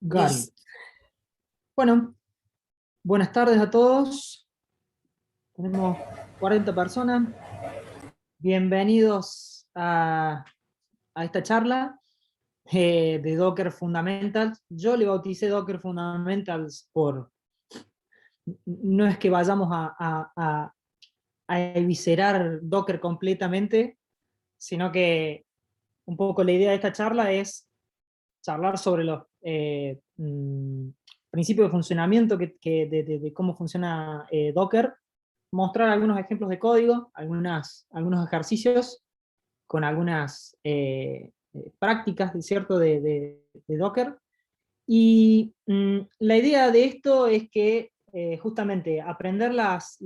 Got it. Bueno, buenas tardes a todos. Tenemos 40 personas. Bienvenidos a esta charla de Docker Fundamentals. Yo le bauticé Docker Fundamentals no es que vayamos a eviscerar Docker completamente, sino que un poco la idea de esta charla es charlar sobre los principios de funcionamiento de cómo funciona Docker, mostrar algunos ejemplos de código, algunos ejercicios con algunas prácticas, ¿cierto?, de Docker. Y la idea de esto es que justamente aprender las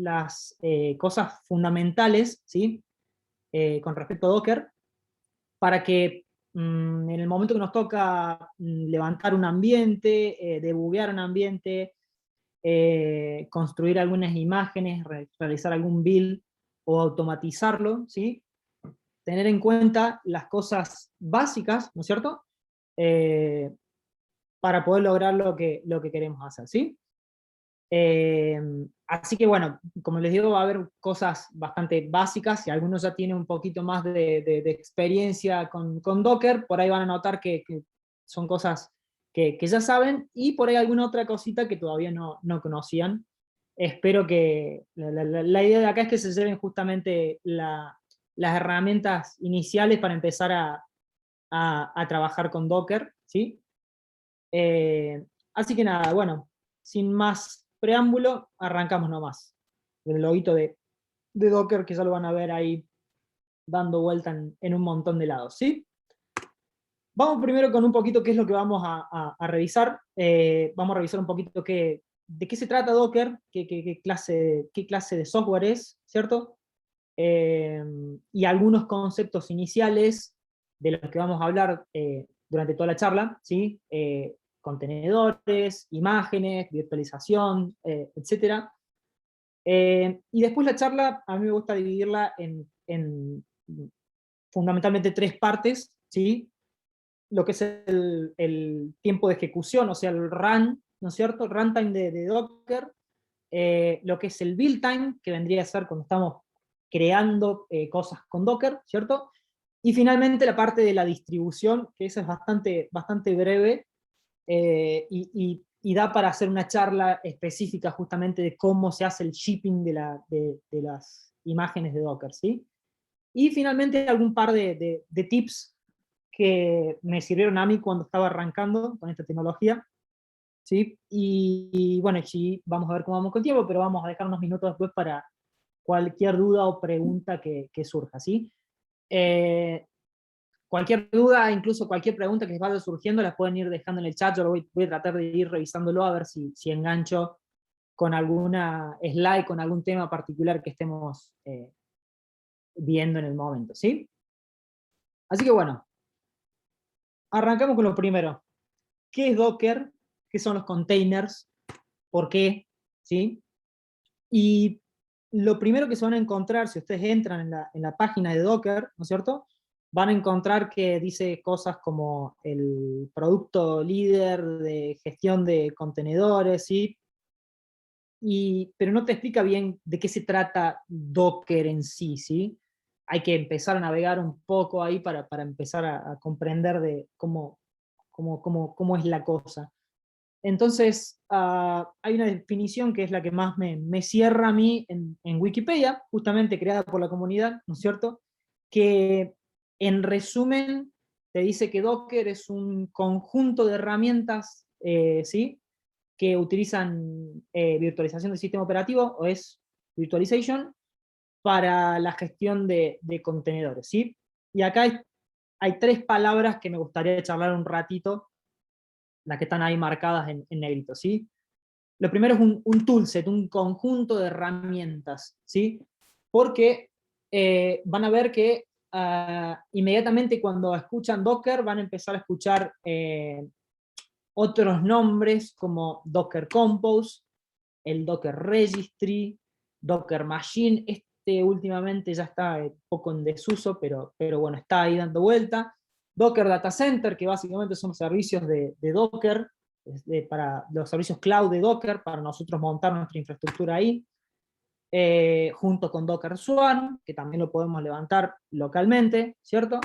cosas fundamentales, ¿sí?, con respecto a Docker, para que en el momento que nos toca levantar un ambiente, debuguear un ambiente, construir algunas imágenes, realizar algún build o automatizarlo, ¿sí?, tener en cuenta las cosas básicas, ¿no es cierto?, para poder lograr lo que queremos hacer, ¿sí? Así que bueno, como les digo, va a haber cosas bastante básicas. Si algunos ya tienen un poquito más de experiencia con Docker, por ahí van a notar que son cosas que ya saben, y por ahí alguna otra cosita que todavía no conocían. Espero que la idea de acá es que se lleven justamente las herramientas iniciales para empezar a trabajar con Docker, ¿sí? Así que nada, bueno, sin más preámbulo, arrancamos nomás. El loguito de Docker, que ya lo van a ver ahí dando vuelta en un montón de lados, ¿sí? Vamos primero con un poquito qué es lo que vamos a revisar. Vamos a revisar un poquito de qué se trata Docker, qué clase de software es, ¿cierto? Y algunos conceptos iniciales de los que vamos a hablar durante toda la charla, ¿sí? Contenedores, imágenes, virtualización, etc. Y después la charla, a mí me gusta dividirla en fundamentalmente tres partes, ¿sí? Lo que es el tiempo de ejecución, o sea, el run, ¿no es cierto? El runtime de Docker, lo que es el build time, que vendría a ser cuando estamos creando cosas con Docker, ¿cierto? Y finalmente la parte de la distribución, que esa es bastante breve, y da para hacer una charla específica justamente de cómo se hace el shipping de las imágenes de Docker, ¿sí? Y finalmente algún par de tips que me sirvieron a mí cuando estaba arrancando con esta tecnología, ¿sí? Y bueno, sí, vamos a ver cómo vamos con tiempo, pero vamos a dejar unos minutos después para cualquier duda o pregunta que surja, ¿sí? Cualquier duda, incluso cualquier pregunta que les vaya surgiendo, las pueden ir dejando en el chat. Yo voy a tratar de ir revisándolo a ver si engancho con alguna slide, con algún tema particular que estemos viendo en el momento, ¿sí? Así que bueno, arrancamos con lo primero. ¿Qué es Docker? ¿Qué son los containers? ¿Por qué? ¿Sí? Y lo primero que se van a encontrar, si ustedes entran en la página de Docker, ¿no es cierto?, van a encontrar que dice cosas como el producto líder de gestión de contenedores, ¿sí? Pero no te explica bien de qué se trata Docker en sí, ¿sí? Hay que empezar a navegar un poco ahí para empezar a comprender de cómo es la cosa. Entonces, hay una definición que es la que más me cierra a mí en Wikipedia, justamente creada por la comunidad, ¿no es cierto?, que en resumen te dice que Docker es un conjunto de herramientas, ¿sí?, que utilizan virtualización del sistema operativo, o es virtualization, para la gestión de contenedores, ¿sí? Y acá hay tres palabras que me gustaría charlar un ratito, las que están ahí marcadas en negrito, ¿sí? Lo primero es un toolset, un conjunto de herramientas, ¿sí? Porque van a ver que inmediatamente cuando escuchan Docker van a empezar a escuchar otros nombres como Docker Compose, el Docker Registry, Docker Machine. últimamente ya está un poco en desuso, pero bueno, está ahí dando vuelta. Docker Data Center, que básicamente son servicios de Docker, para los servicios cloud de Docker, para nosotros montar nuestra infraestructura ahí, junto con Docker Swarm, que también lo podemos levantar localmente, ¿cierto?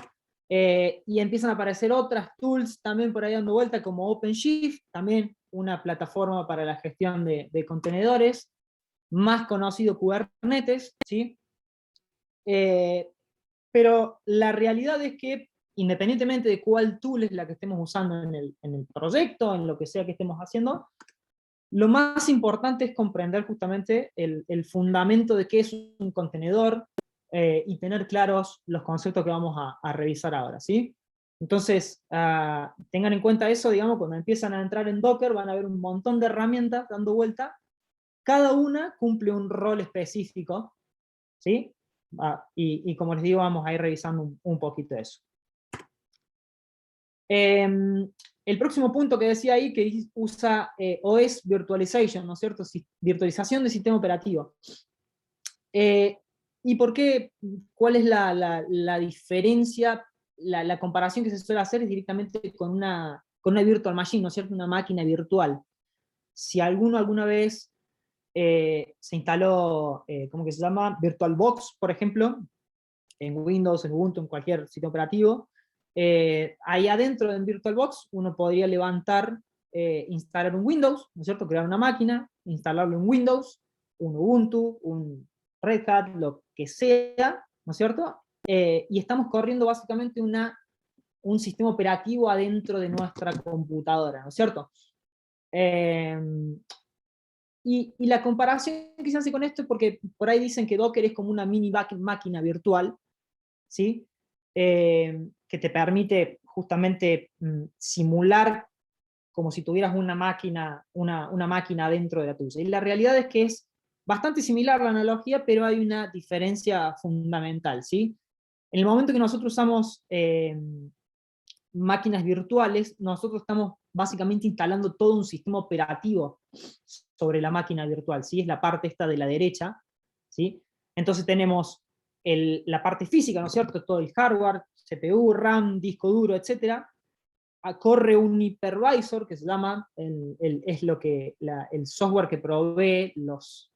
Y empiezan a aparecer otras tools también por ahí dando vuelta, como OpenShift, también una plataforma para la gestión de contenedores, más conocido Kubernetes, ¿sí? Pero la realidad es que, independientemente de cuál tool es la que estemos usando en el proyecto, en lo que sea que estemos haciendo, lo más importante es comprender justamente el fundamento de qué es un contenedor, y tener claros los conceptos que vamos a revisar ahora, ¿sí? Entonces, tengan en cuenta eso, digamos, cuando empiezan a entrar en Docker van a ver un montón de herramientas dando vuelta, cada una cumple un rol específico, ¿sí? Y como les digo, vamos a ir revisando un poquito eso. El próximo punto que decía ahí, que usa OS Virtualization, ¿no es cierto? Virtualización de sistema operativo. ¿Y por qué? ¿Cuál es la diferencia? La comparación que se suele hacer es directamente con una virtual machine, ¿no es cierto? Una máquina virtual. Si alguno alguna vez se instaló, ¿cómo que se llama? VirtualBox, por ejemplo, en Windows, en Ubuntu, en cualquier sistema operativo, ahí adentro en VirtualBox uno podría levantar, instalar un Windows, ¿no es cierto? Crear una máquina, instalarlo en Windows, un Ubuntu, un Red Hat, lo que sea, ¿no es cierto? Y estamos corriendo básicamente un sistema operativo adentro de nuestra computadora, ¿no es cierto? Y la comparación que se hace con esto es porque por ahí dicen que Docker es como una mini máquina virtual, ¿sí? Que te permite justamente simular como si tuvieras una máquina dentro de la tuya. Y la realidad es que es bastante similar la analogía, pero hay una diferencia fundamental, ¿sí? En el momento que nosotros usamos máquinas virtuales, nosotros estamos básicamente instalando todo un sistema operativo sobre la máquina virtual, ¿sí? Es la parte esta de la derecha, ¿sí? Entonces tenemos la parte física, ¿no es cierto? Todo el hardware, CPU, RAM, disco duro, etc. Corre un hypervisor que se llama, es el software que provee los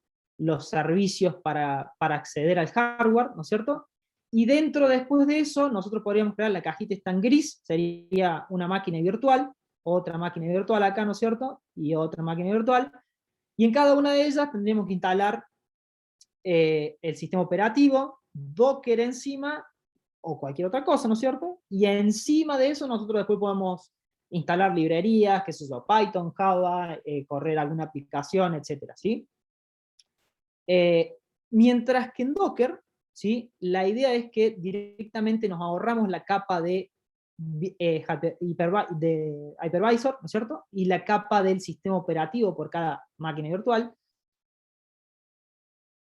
servicios para acceder al hardware, ¿no es cierto? Y dentro, después de eso, nosotros podríamos crear la cajita esta en gris, sería una máquina virtual, otra máquina virtual acá, ¿no es cierto? Y otra máquina virtual. Y en cada una de ellas tendríamos que instalar el sistema operativo, Docker encima, o cualquier otra cosa, ¿no es cierto? Y encima de eso nosotros después podemos instalar librerías, qué sé yo, Python, Java, correr alguna aplicación, etcétera, ¿sí? Mientras que en Docker, ¿sí? La idea es que directamente nos ahorramos la capa de hypervisor, ¿no es cierto? Y la capa del sistema operativo por cada máquina virtual,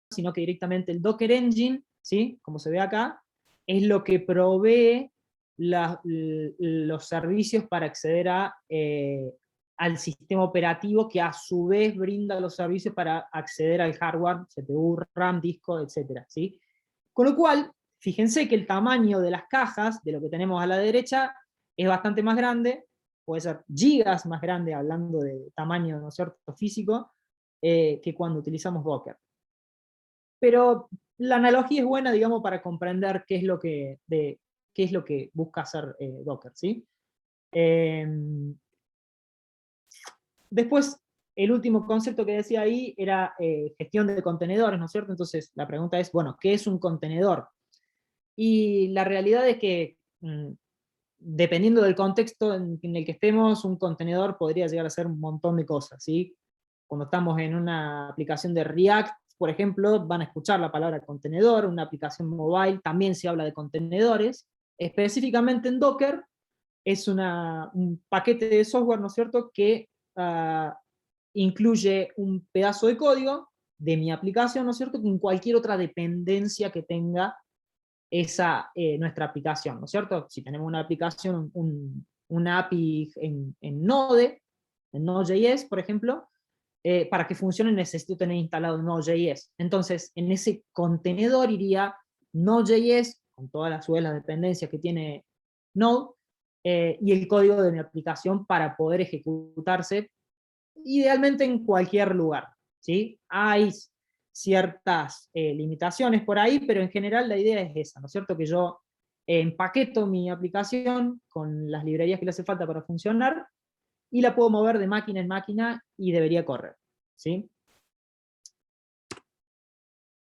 sino que directamente el Docker Engine, ¿sí? Como se ve acá, es lo que provee los servicios para acceder al sistema operativo, que a su vez brinda los servicios para acceder al hardware, CPU, RAM, disco, etc. ¿sí? Con lo cual, fíjense que el tamaño de las cajas, de lo que tenemos a la derecha, es bastante más grande, puede ser gigas más grande, hablando de tamaño, ¿no es cierto?, físico, que cuando utilizamos Docker. Pero la analogía es buena, digamos, para comprender qué es lo que busca hacer Docker, ¿sí? Después, el último concepto que decía ahí era gestión de contenedores, ¿no es cierto? Entonces, la pregunta es, bueno, ¿qué es un contenedor? Y la realidad es que, dependiendo del contexto en el que estemos, un contenedor podría llegar a ser un montón de cosas, ¿sí? Cuando estamos en una aplicación de React, por ejemplo, van a escuchar la palabra contenedor. Una aplicación mobile también se habla de contenedores. Específicamente en Docker es un paquete de software, ¿no es cierto?, que incluye un pedazo de código de mi aplicación, ¿no es cierto?, con cualquier otra dependencia que tenga nuestra aplicación, ¿no es cierto? Si tenemos una aplicación, una API en Node.js, por ejemplo, para que funcione necesito tener instalado Node.js. Entonces, en ese contenedor iría Node.js, con todas las suelas dependencias que tiene Node, y el código de mi aplicación para poder ejecutarse, idealmente en cualquier lugar. ¿Sí? Hay ciertas limitaciones por ahí, pero en general la idea es esa, ¿no es cierto? Que yo empaqueto mi aplicación con las librerías que le hace falta para funcionar, y la puedo mover de máquina en máquina y debería correr. ¿Sí?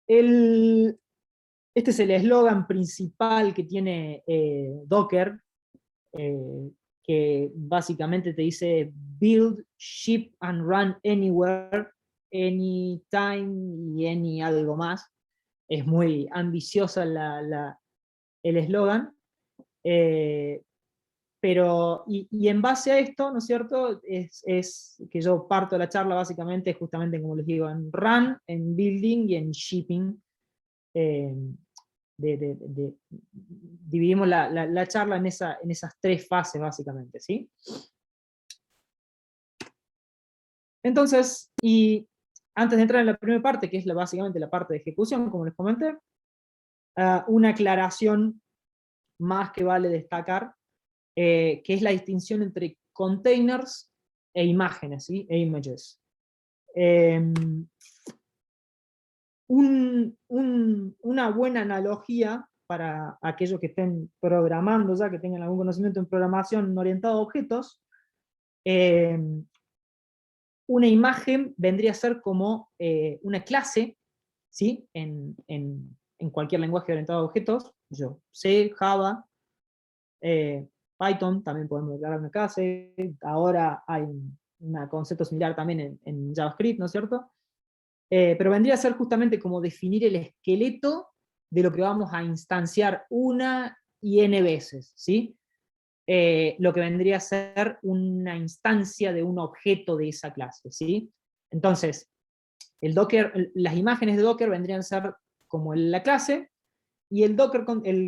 Este es el eslogan principal que tiene Docker, eh, que básicamente te dice build, ship and run anywhere, anytime y any algo más. Es muy ambiciosa el eslogan. Pero, y en base a esto, ¿no es cierto? Es que yo parto de la charla básicamente, justamente como les digo, en run, en building y en shipping. Eh, dividimos la charla en esas tres fases básicamente, ¿sí? Entonces, y antes de entrar en la primera parte, que es básicamente la parte de ejecución, como les comenté, una aclaración más que vale destacar, que es la distinción entre containers e imágenes, ¿sí? E images. Una buena analogía para aquellos que estén programando ya, que tengan algún conocimiento en programación orientado a objetos, eh, una imagen vendría a ser como una clase, ¿sí? En cualquier lenguaje orientado a objetos, yo, C, Java, Python, también podemos declarar una clase, ahora hay un concepto similar también en JavaScript, ¿no es cierto? Pero vendría a ser justamente como definir el esqueleto de lo que vamos a instanciar una y n veces, ¿sí? Lo que vendría a ser una instancia de un objeto de esa clase, ¿sí? Entonces, las imágenes de Docker vendrían a ser como la clase, y el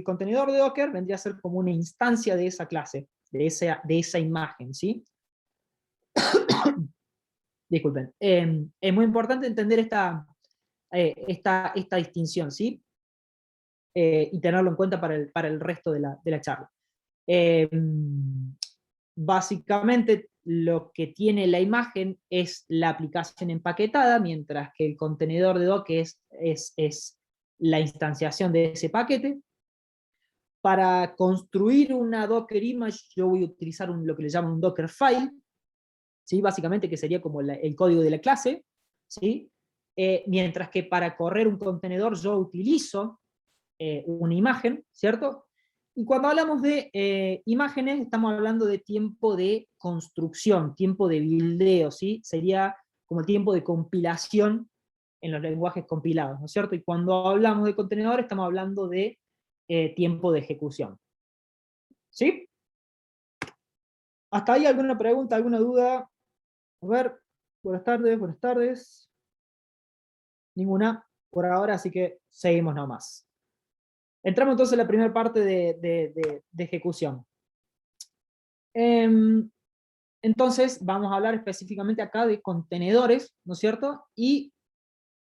contenedor de Docker vendría a ser como una instancia de esa clase, de esa imagen, ¿sí? Disculpen. Es muy importante entender esta distinción, ¿sí? Y tenerlo en cuenta para el resto de la charla. Eh, Básicamente, lo que tiene la imagen es la aplicación empaquetada, mientras que el contenedor de Docker es la instanciación de ese paquete. Para construir una Docker image, yo voy a utilizar lo que le llaman un Docker file, ¿sí? Básicamente, que sería como el código de la clase, ¿sí? Mientras que para correr un contenedor yo utilizo una imagen, ¿cierto? Y cuando hablamos de imágenes, estamos hablando de tiempo de construcción, tiempo de buildeo, ¿sí? Sería como el tiempo de compilación en los lenguajes compilados, ¿no es cierto? Y cuando hablamos de contenedor, estamos hablando de tiempo de ejecución. ¿Sí? ¿Hasta ahí alguna pregunta, alguna duda? A ver, buenas tardes, buenas tardes. Ninguna por ahora, así que seguimos nomás. Entramos entonces en la primera parte de ejecución. Entonces vamos a hablar específicamente acá de contenedores, ¿no es cierto? Y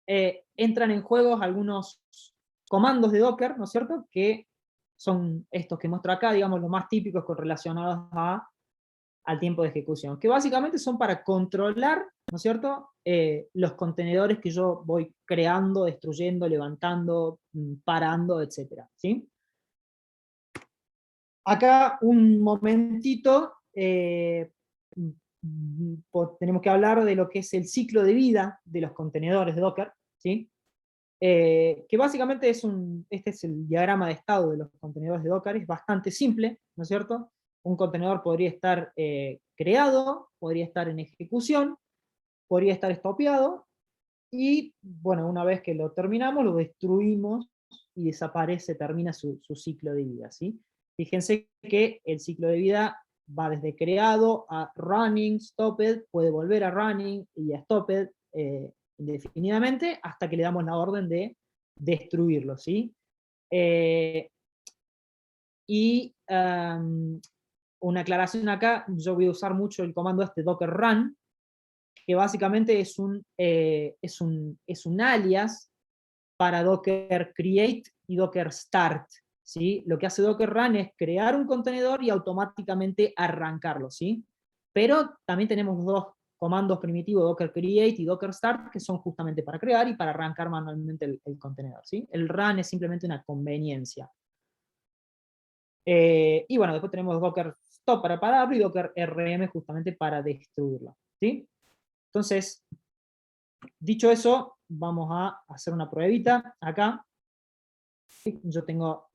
entran en juego algunos comandos de Docker, ¿no es cierto? Que son estos que muestro acá, digamos, los más típicos relacionados al tiempo de ejecución, que básicamente son para controlar, ¿no es cierto?, los contenedores que yo voy creando, destruyendo, levantando, parando, etcétera, ¿sí? Acá un momentito, tenemos que hablar de lo que es el ciclo de vida de los contenedores de Docker, ¿sí? Que básicamente este es el diagrama de estado de los contenedores de Docker, es bastante simple, ¿no es cierto? Un contenedor podría estar creado, podría estar en ejecución, podría estar estopeado, y bueno, una vez que lo terminamos, lo destruimos y desaparece, termina su ciclo de vida, ¿sí? Fíjense que el ciclo de vida va desde creado a running, stopped, puede volver a running y a stopped indefinidamente hasta que le damos la orden de destruirlo, ¿sí? Y una aclaración acá, yo voy a usar mucho el comando docker run, que básicamente es un alias para Docker Create y Docker Start, ¿sí? Lo que hace Docker Run es crear un contenedor y automáticamente arrancarlo, ¿sí? Pero también tenemos dos comandos primitivos, Docker Create y Docker Start, que son justamente para crear y para arrancar manualmente el contenedor, ¿sí? El Run es simplemente una conveniencia. Y bueno, después tenemos Docker Stop para pararlo y Docker RM justamente para destruirlo, ¿sí? Entonces, dicho eso, vamos a hacer una pruebita acá. Yo tengo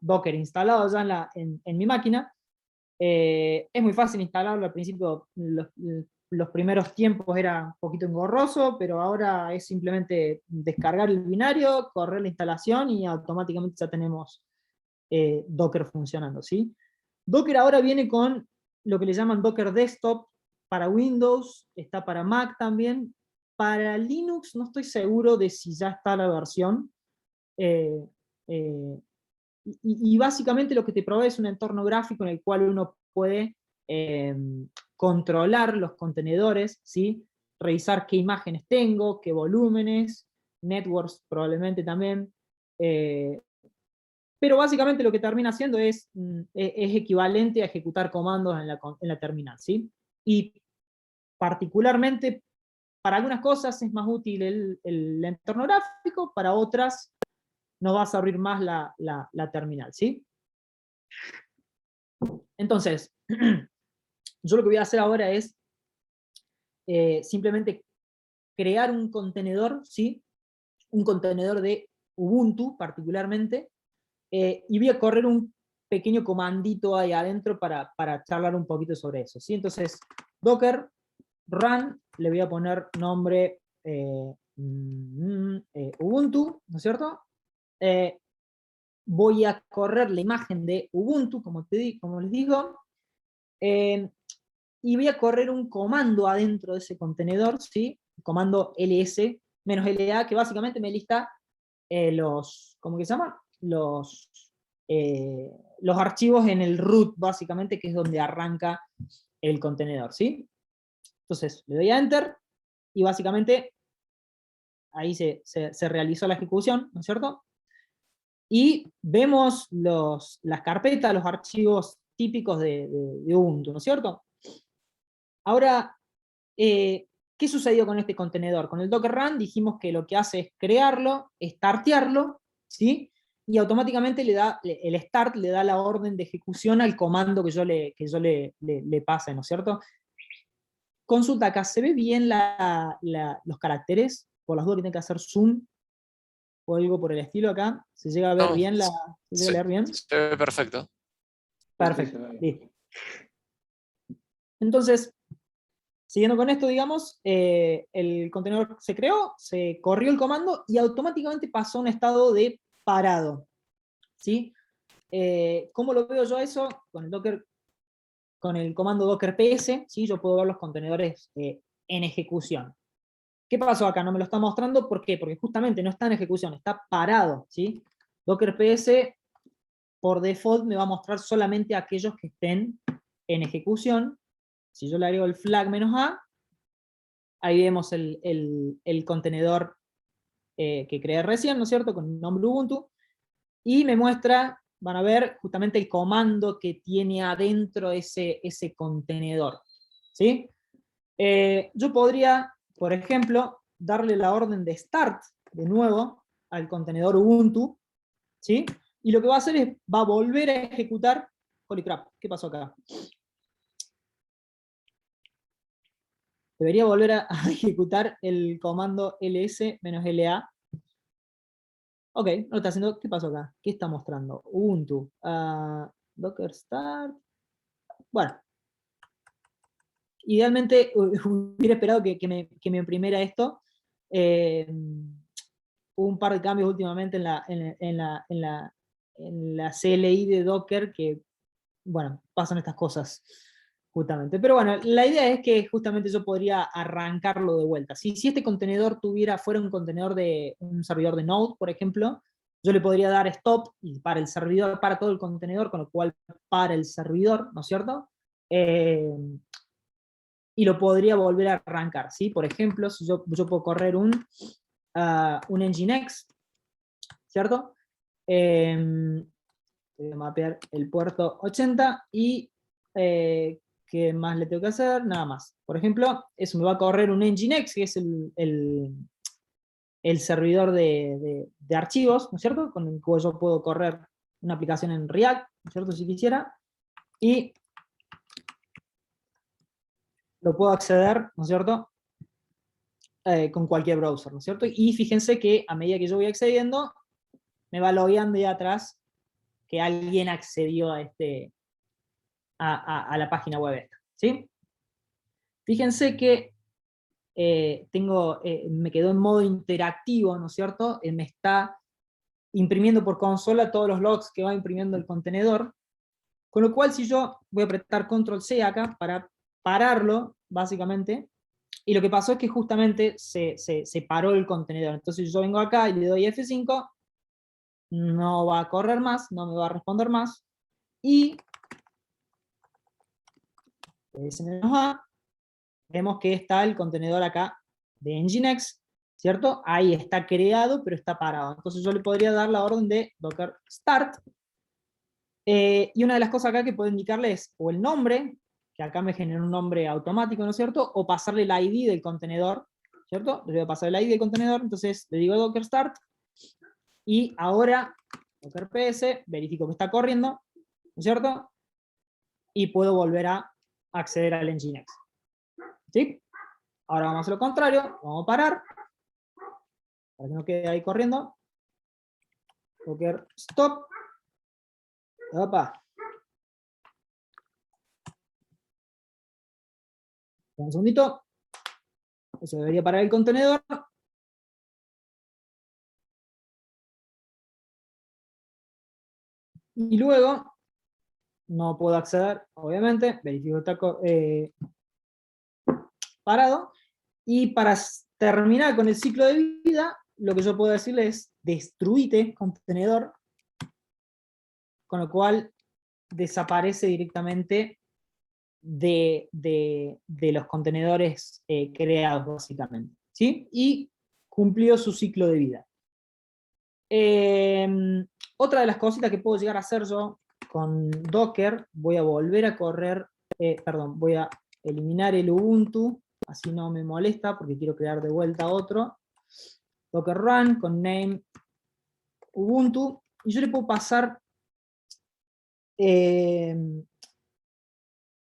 Docker instalado ya en mi máquina. Es muy fácil instalarlo. Al principio, los primeros tiempos era un poquito engorroso, pero ahora es simplemente descargar el binario, correr la instalación y automáticamente ya tenemos Docker funcionando, ¿sí? Docker ahora viene con lo que le llaman Docker Desktop para Windows, está para Mac también. Para Linux no estoy seguro de si ya está la versión. Eh, eh, y básicamente lo que te provee es un entorno gráfico en el cual uno puede eh, controlar los contenedores, ¿sí? Revisar qué imágenes tengo, qué volúmenes, networks probablemente también. Pero básicamente lo que termina haciendo es equivalente a ejecutar comandos en la terminal, ¿sí? Y particularmente para algunas cosas es más útil el entorno gráfico, para otras nos va a servir más la terminal, ¿sí? Entonces, yo lo que voy a hacer ahora es simplemente crear un contenedor, ¿sí? Un contenedor de Ubuntu particularmente, y voy a correr un pequeño comandito ahí adentro para charlar un poquito sobre eso, ¿sí? Entonces, Docker run, le voy a poner nombre Ubuntu, ¿no es cierto? Voy a correr la imagen de Ubuntu, como les digo, y voy a correr un comando adentro de ese contenedor, ¿sí? El comando ls-la, que básicamente me lista ¿cómo que se llama? Los archivos en el root, básicamente, que es donde arranca el contenedor, ¿sí? Entonces, le doy a Enter, y básicamente ahí se realizó la ejecución, ¿no es cierto? Y vemos las carpetas, los archivos típicos de Ubuntu, ¿no es cierto? Ahora, ¿qué sucedió con este contenedor? Con el Docker Run dijimos que lo que hace es crearlo, startearlo, ¿sí? Y automáticamente el start le da la orden de ejecución al comando que yo le pase, ¿no es cierto? Consulta acá, ¿se ve bien los caracteres? Por las dudas que tengo que hacer zoom o algo por el estilo acá. ¿Se llega a ver No, bien ¿se llega a leer bien? se ve perfecto. Perfecto, listo. Entonces, siguiendo con esto, digamos, el contenedor se creó, se corrió el comando y automáticamente pasó a un estado de parado, ¿sí? ¿Cómo lo veo yo eso? Con el comando docker ps, ¿sí? Yo puedo ver los contenedores en ejecución. ¿Qué pasó acá? No me lo está mostrando, ¿por qué? Porque justamente no está en ejecución, está parado, ¿sí? Docker ps por default me va a mostrar solamente aquellos que estén en ejecución. Si yo le agrego el flag "-a", ahí vemos el contenedor que creé recién, ¿no es cierto?, con el nombre Ubuntu, y me muestra, van a ver, justamente el comando que tiene adentro ese contenedor, ¿sí? Yo podría, por ejemplo, darle la orden de start, de nuevo, al contenedor Ubuntu, ¿sí? Y lo que va a hacer es, va a volver a ejecutar, holy crap, ¿qué pasó acá? Debería volver a ejecutar el comando ls-la. Ok, no lo está haciendo. ¿Qué pasó acá? ¿Qué está mostrando? Ubuntu. Docker start. Bueno, idealmente hubiera esperado que me imprimiera esto. Hubo un par de cambios últimamente en la CLI de Docker que, bueno, pasan estas cosas justamente. Pero bueno, la idea es que justamente yo podría arrancarlo de vuelta. Si este contenedor fuera un contenedor de un servidor de Node, por ejemplo, yo le podría dar stop y para el servidor, para todo el contenedor, con lo cual para el servidor, ¿no es cierto? y lo podría volver a arrancar, ¿sí? Por ejemplo, si yo puedo correr un Nginx, ¿cierto? Voy a mapear el puerto 80 y ¿qué más le tengo que hacer? Nada más. Por ejemplo, eso me va a correr un Nginx, que es el servidor de archivos, ¿no es cierto? Con el cual yo puedo correr una aplicación en React, ¿no es cierto? Si quisiera. Y lo puedo acceder, ¿no es cierto? Con cualquier browser, ¿no es cierto? Y fíjense que a medida que yo voy accediendo, me va logueando ahí atrás que alguien accedió a la página web esta, ¿sí? Fíjense que me quedó en modo interactivo, ¿no es cierto? Me está imprimiendo por consola todos los logs que va imprimiendo el contenedor, con lo cual si yo voy a apretar Control C acá para pararlo, básicamente, y lo que pasó es que justamente se paró el contenedor. Entonces yo vengo acá y le doy F5, no va a correr más, no me va a responder más, y vemos que está el contenedor acá de Nginx, ¿cierto? Ahí está creado, pero está parado. Entonces yo le podría dar la orden de docker start, y una de las cosas acá que puedo indicarle es o el nombre, que acá me genera un nombre automático, ¿no es cierto? O pasarle el ID del contenedor, ¿cierto? Le voy a pasar el ID del contenedor, entonces le digo docker start, y ahora docker ps, verifico que está corriendo, ¿no es cierto? Y puedo volver a acceder al Nginx. ¿Sí? Ahora vamos a hacer lo contrario, vamos a parar, para que no quede ahí corriendo. Docker stop. Opa. Un segundito. Eso debería parar el contenedor. Y luego, no puedo acceder, obviamente, verifico que está parado. Y para terminar con el ciclo de vida, lo que yo puedo decirle es destruite contenedor, con lo cual desaparece directamente de los contenedores creados, básicamente, ¿sí? Y cumplió su ciclo de vida. Otra de las cositas que puedo llegar a hacer yo con Docker, voy a volver a correr, perdón, voy a eliminar el Ubuntu, así no me molesta porque quiero crear de vuelta otro. Docker run con name Ubuntu, y yo le puedo pasar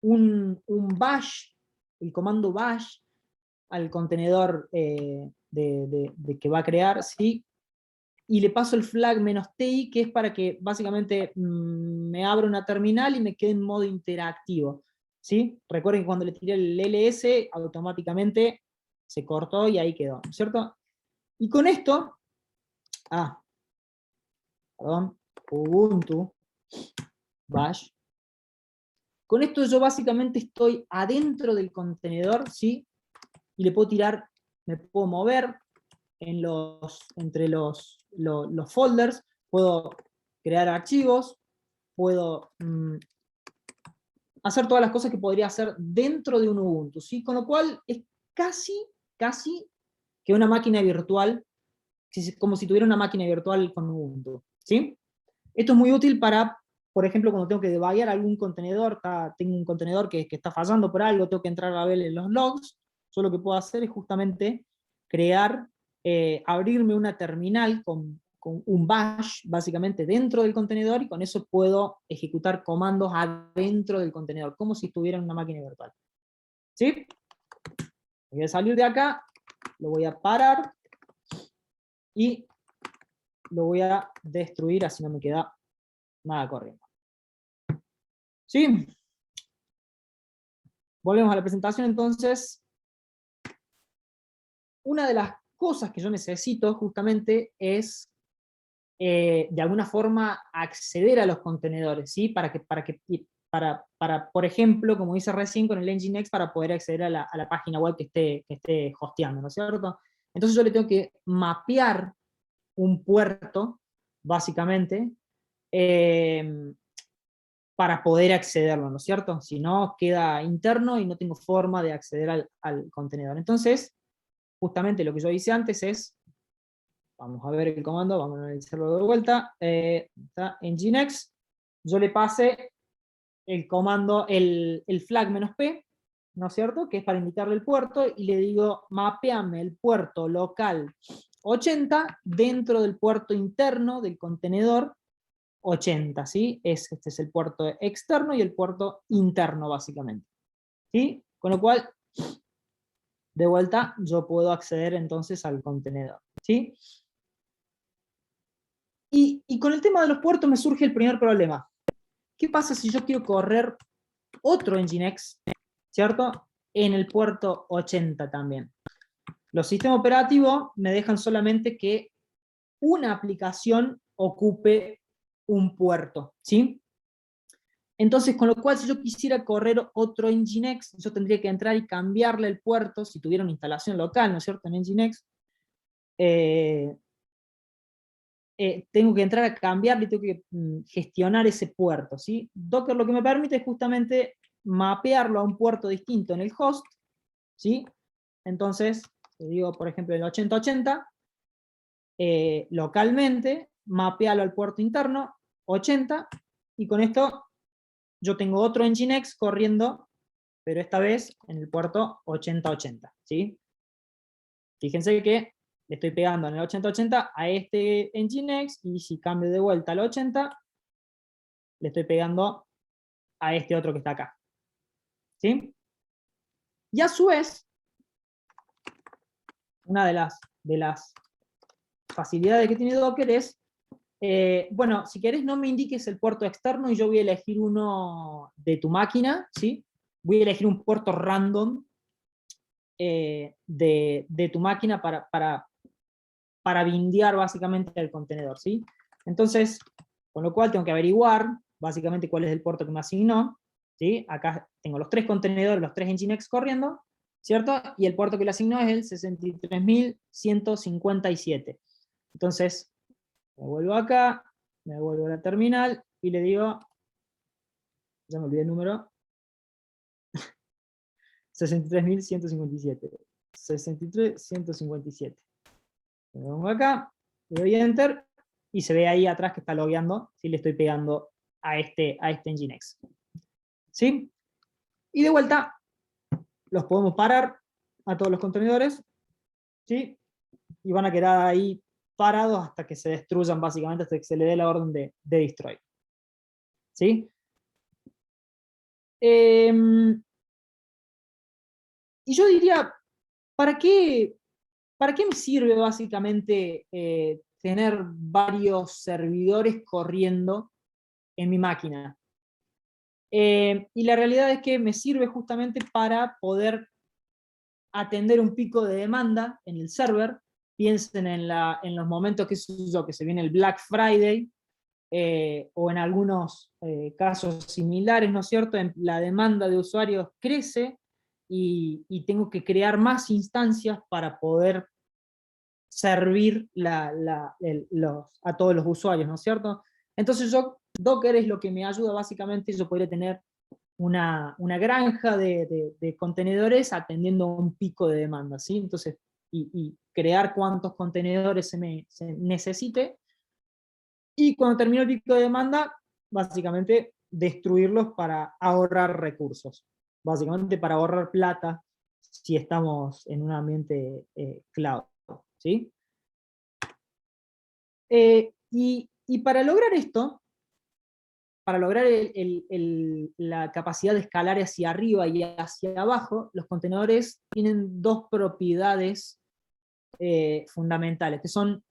un bash, el comando bash, al contenedor que va a crear, ¿sí? Y le paso el flag "-ti", que es para que básicamente me abra una terminal y me quede en modo interactivo, ¿sí? Recuerden que cuando le tiré el ls, automáticamente se cortó y ahí quedó, ¿no es cierto? Y con esto, perdón, Ubuntu bash, con esto yo básicamente estoy adentro del contenedor, ¿sí? Y le puedo tirar, me puedo mover entre los folders, puedo crear archivos, puedo hacer todas las cosas que podría hacer dentro de un Ubuntu, ¿sí? Con lo cual es casi que una máquina virtual, como si tuviera una máquina virtual con Ubuntu, ¿sí? Esto es muy útil para, por ejemplo, cuando tengo que debuggar algún contenedor, tengo un contenedor que está fallando por algo, tengo que entrar a ver en los logs, yo lo que puedo hacer es justamente crear, abrirme una terminal con un bash, básicamente, dentro del contenedor, y con eso puedo ejecutar comandos adentro del contenedor, como si estuviera en una máquina virtual. ¿Sí? Voy a salir de acá, lo voy a parar, y lo voy a destruir, así no me queda nada corriendo. ¿Sí? Volvemos a la presentación entonces. Una de las cosas que yo necesito justamente es, de alguna forma, acceder a los contenedores, ¿sí? Para, por ejemplo, como dice recién con el Nginx, para poder acceder a la página web que esté hosteando, ¿no es cierto? Entonces yo le tengo que mapear un puerto, básicamente, para poder accederlo, ¿no es cierto? Si no, queda interno y no tengo forma de acceder al contenedor. Entonces, justamente lo que yo hice antes es, vamos a ver el comando, vamos a analizarlo de vuelta, está en Nginx, yo le pasé el comando, el flag "-p", ¿no es cierto?, que es para indicarle el puerto, y le digo, mapeame el puerto local 80 dentro del puerto interno del contenedor 80, ¿sí? Este es el puerto externo y el puerto interno, básicamente. ¿Sí? Con lo cual, de vuelta, yo puedo acceder entonces al contenedor. ¿Sí? Y con el tema de los puertos me surge el primer problema. ¿Qué pasa si yo quiero correr otro Nginx, ¿cierto?, en el puerto 80 también? Los sistemas operativos me dejan solamente que una aplicación ocupe un puerto, ¿sí? Entonces, con lo cual, si yo quisiera correr otro Nginx, yo tendría que entrar y cambiarle el puerto, si tuviera una instalación local, ¿no es cierto?, en Nginx, tengo que entrar a cambiarle y tengo que gestionar ese puerto, ¿sí? Docker lo que me permite es justamente mapearlo a un puerto distinto en el host, ¿sí? Entonces, te digo, por ejemplo, el 8080, localmente, mapealo al puerto interno, 80, y con esto yo tengo otro Nginx corriendo, pero esta vez en el puerto 8080, ¿sí? Fíjense que le estoy pegando en el 8080 a este Nginx, y si cambio de vuelta al 80, le estoy pegando a este otro que está acá, ¿sí? Y a su vez, una de las facilidades que tiene Docker es, bueno, si querés no me indiques el puerto externo y yo voy a elegir uno de tu máquina, ¿sí? Voy a elegir un puerto random de tu máquina para bindear básicamente el contenedor, ¿sí? Entonces, con lo cual tengo que averiguar básicamente cuál es el puerto que me asignó, ¿sí? Acá tengo los tres contenedores, los tres Nginx corriendo, ¿cierto? Y el puerto que le asignó es el 63.157. Entonces, me vuelvo acá, me vuelvo a la terminal y le digo, ya me olvidé el número, 63.157. 63.157. Me pongo acá, le doy Enter, y se ve ahí atrás que está logueando, si le estoy pegando a este Nginx. ¿Sí? Y de vuelta, los podemos parar a todos los contenedores, ¿sí? Y van a quedar ahí parados hasta que se destruyan, básicamente, hasta que se le dé la orden de destroy. ¿Sí? Y yo diría, ¿para qué me sirve básicamente tener varios servidores corriendo en mi máquina? Y la realidad es que me sirve justamente para poder atender un pico de demanda en el server. Piensen en los momentos que se viene el Black Friday, o en algunos casos similares, ¿no es cierto? La demanda de usuarios crece y tengo que crear más instancias para poder servir a todos los usuarios, ¿no es cierto? Entonces Docker es lo que me ayuda básicamente. Yo podría tener una granja de contenedores atendiendo un pico de demanda, ¿sí? Entonces, y crear cuántos contenedores se necesite, y cuando termine el pico de demanda, básicamente destruirlos para ahorrar recursos, básicamente para ahorrar plata si estamos en un ambiente cloud, ¿sí? Y para lograr esto, para lograr la capacidad de escalar hacia arriba y hacia abajo, los contenedores tienen dos propiedades fundamentales, que son,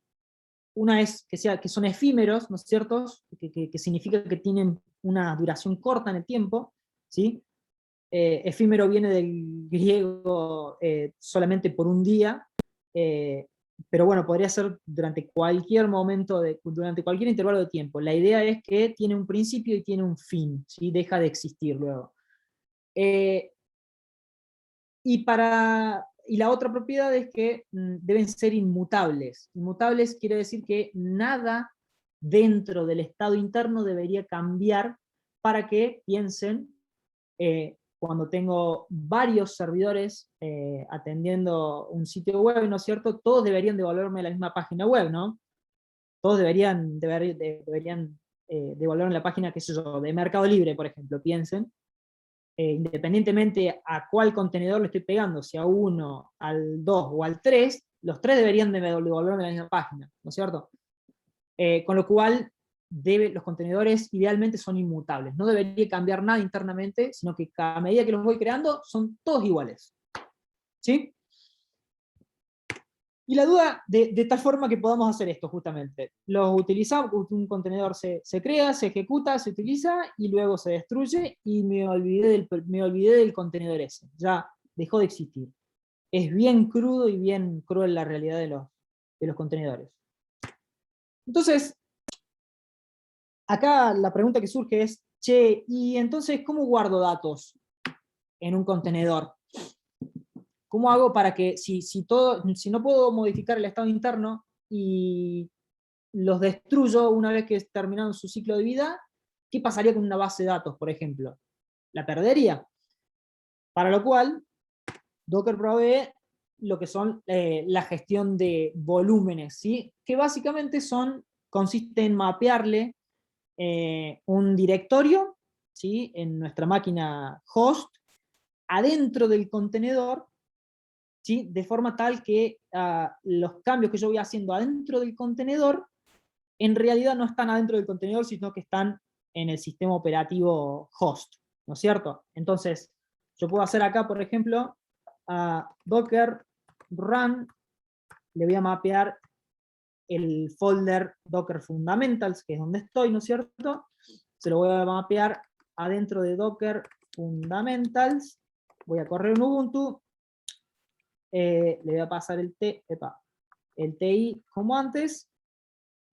una es que son efímeros, ¿no es cierto?, que significa que tienen una duración corta en el tiempo, ¿sí? Efímero viene del griego solamente por un día, pero bueno, podría ser durante cualquier momento, durante cualquier intervalo de tiempo. La idea es que tiene un principio y tiene un fin, ¿sí? Deja de existir luego. Eh, y la otra propiedad es que deben ser inmutables. Inmutables quiere decir que nada dentro del estado interno debería cambiar para que piensen, cuando tengo varios servidores atendiendo un sitio web, ¿no es cierto? Todos deberían devolverme la misma página web, ¿no? Todos deberían devolverme la página, qué sé yo, de Mercado Libre, por ejemplo, piensen. Independientemente a cuál contenedor le estoy pegando, si a 1, al 2 o al 3, los 3 deberían devolverme la misma página, ¿no es cierto? Con lo cual, los contenedores idealmente son inmutables. No debería cambiar nada internamente, sino que a medida que los voy creando, son todos iguales. ¿Sí? Y la duda, de tal forma que podamos hacer esto justamente. Los utilizamos, un contenedor se crea, se ejecuta, se utiliza, y luego se destruye, y me olvidé del contenedor ese. Ya dejó de existir. Es bien crudo y bien cruel la realidad de los contenedores. Entonces, acá la pregunta que surge es, che, ¿y entonces cómo guardo datos en un contenedor? ¿Cómo hago para que, si no puedo modificar el estado interno y los destruyo una vez que terminaron su ciclo de vida, qué pasaría con una base de datos, por ejemplo? ¿La perdería? Para lo cual, Docker provee lo que son la gestión de volúmenes, ¿sí? Que básicamente consiste en mapearle un directorio, ¿sí? En nuestra máquina host, adentro del contenedor, ¿sí? De forma tal que los cambios que yo voy haciendo adentro del contenedor, en realidad no están adentro del contenedor, sino que están en el sistema operativo host, ¿no es cierto? Entonces, yo puedo hacer acá, por ejemplo, a docker run, le voy a mapear el folder docker fundamentals, que es donde estoy, ¿no es cierto? Se lo voy a mapear adentro de docker fundamentals, voy a correr un Ubuntu, le voy a pasar el TI como antes,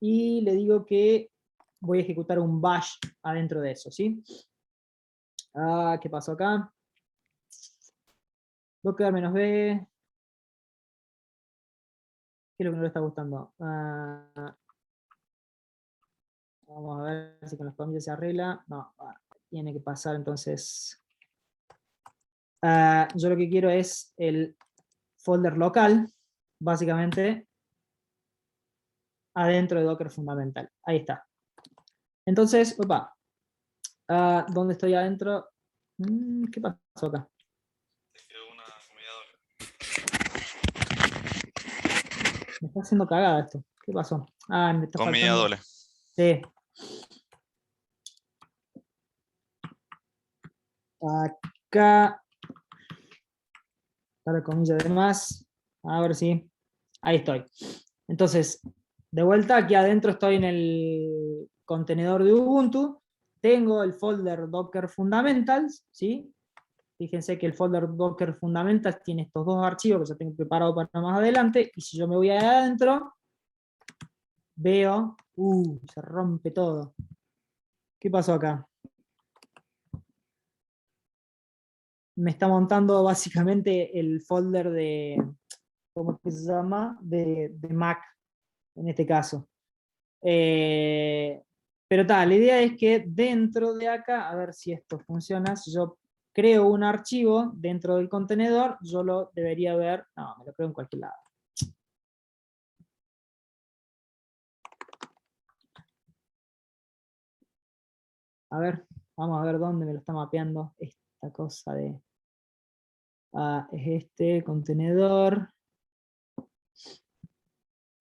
y le digo que voy a ejecutar un bash adentro de eso, ¿sí? ¿Qué pasó acá? Docker -b. ¿Qué es lo que no le está gustando? Vamos a ver si con los comillas se arregla. No, tiene que pasar entonces. Yo lo que quiero es el folder local, básicamente, adentro de Docker fundamental. Ahí está. Entonces, ¿dónde estoy adentro? ¿Qué pasó acá? Me está haciendo cagada esto. ¿Qué pasó? Me está Comida faltando. doble. Sí. Acá. Para comillas de más. A ver si. Ahí estoy. Entonces, de vuelta, aquí adentro estoy en el contenedor de Ubuntu. Tengo el folder Docker Fundamentals, ¿sí? Fíjense que el folder Docker Fundamentals tiene estos dos archivos que ya tengo preparado para más adelante. Y si yo me voy adentro, veo, se rompe todo. ¿Qué pasó acá? Me está montando básicamente el folder de, ¿cómo es que se llama? De Mac, en este caso. Pero tal, la idea es que dentro de acá, a ver si esto funciona, si yo creo un archivo dentro del contenedor, yo lo debería ver, no, me lo creo en cualquier lado. A ver, vamos a ver dónde me lo está mapeando esta cosa de... es este contenedor,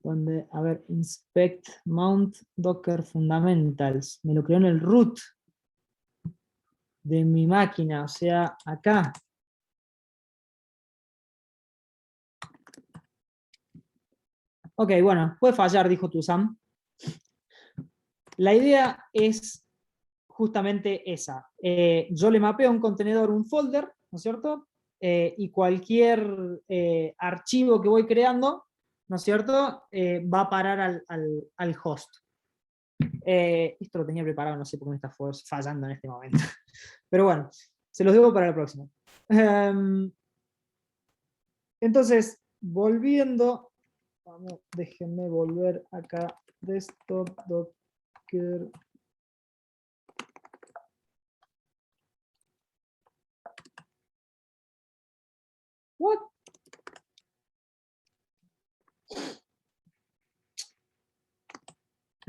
donde, a ver, inspect mount docker fundamentals, me lo creo en el root de mi máquina, o sea, acá. Ok, bueno, puede fallar, dijo Tusam. La idea es justamente esa. Yo le mapeo a un contenedor un folder, ¿no es cierto? Y cualquier archivo que voy creando, ¿no es cierto? Va a parar al host. Esto lo tenía preparado, no sé por qué me está fallando en este momento. Pero bueno, se los debo para la próxima. Entonces, volviendo, déjenme volver acá, desktop, docker,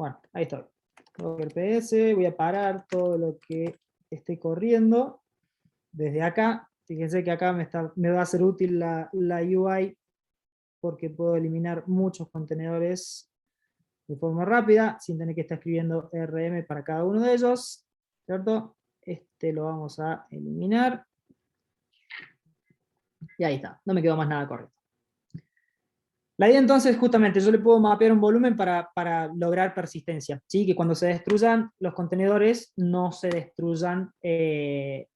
Bueno, ahí estoy. Docker PS, voy a parar todo lo que esté corriendo desde acá. Fíjense que acá me va a ser útil la UI porque puedo eliminar muchos contenedores de forma rápida, sin tener que estar escribiendo RM para cada uno de ellos, ¿cierto? Este lo vamos a eliminar. Y ahí está, no me quedó más nada correcto. La idea entonces, justamente, yo le puedo mapear un volumen para lograr persistencia, ¿sí? Que cuando se destruyan los contenedores, no se destruyan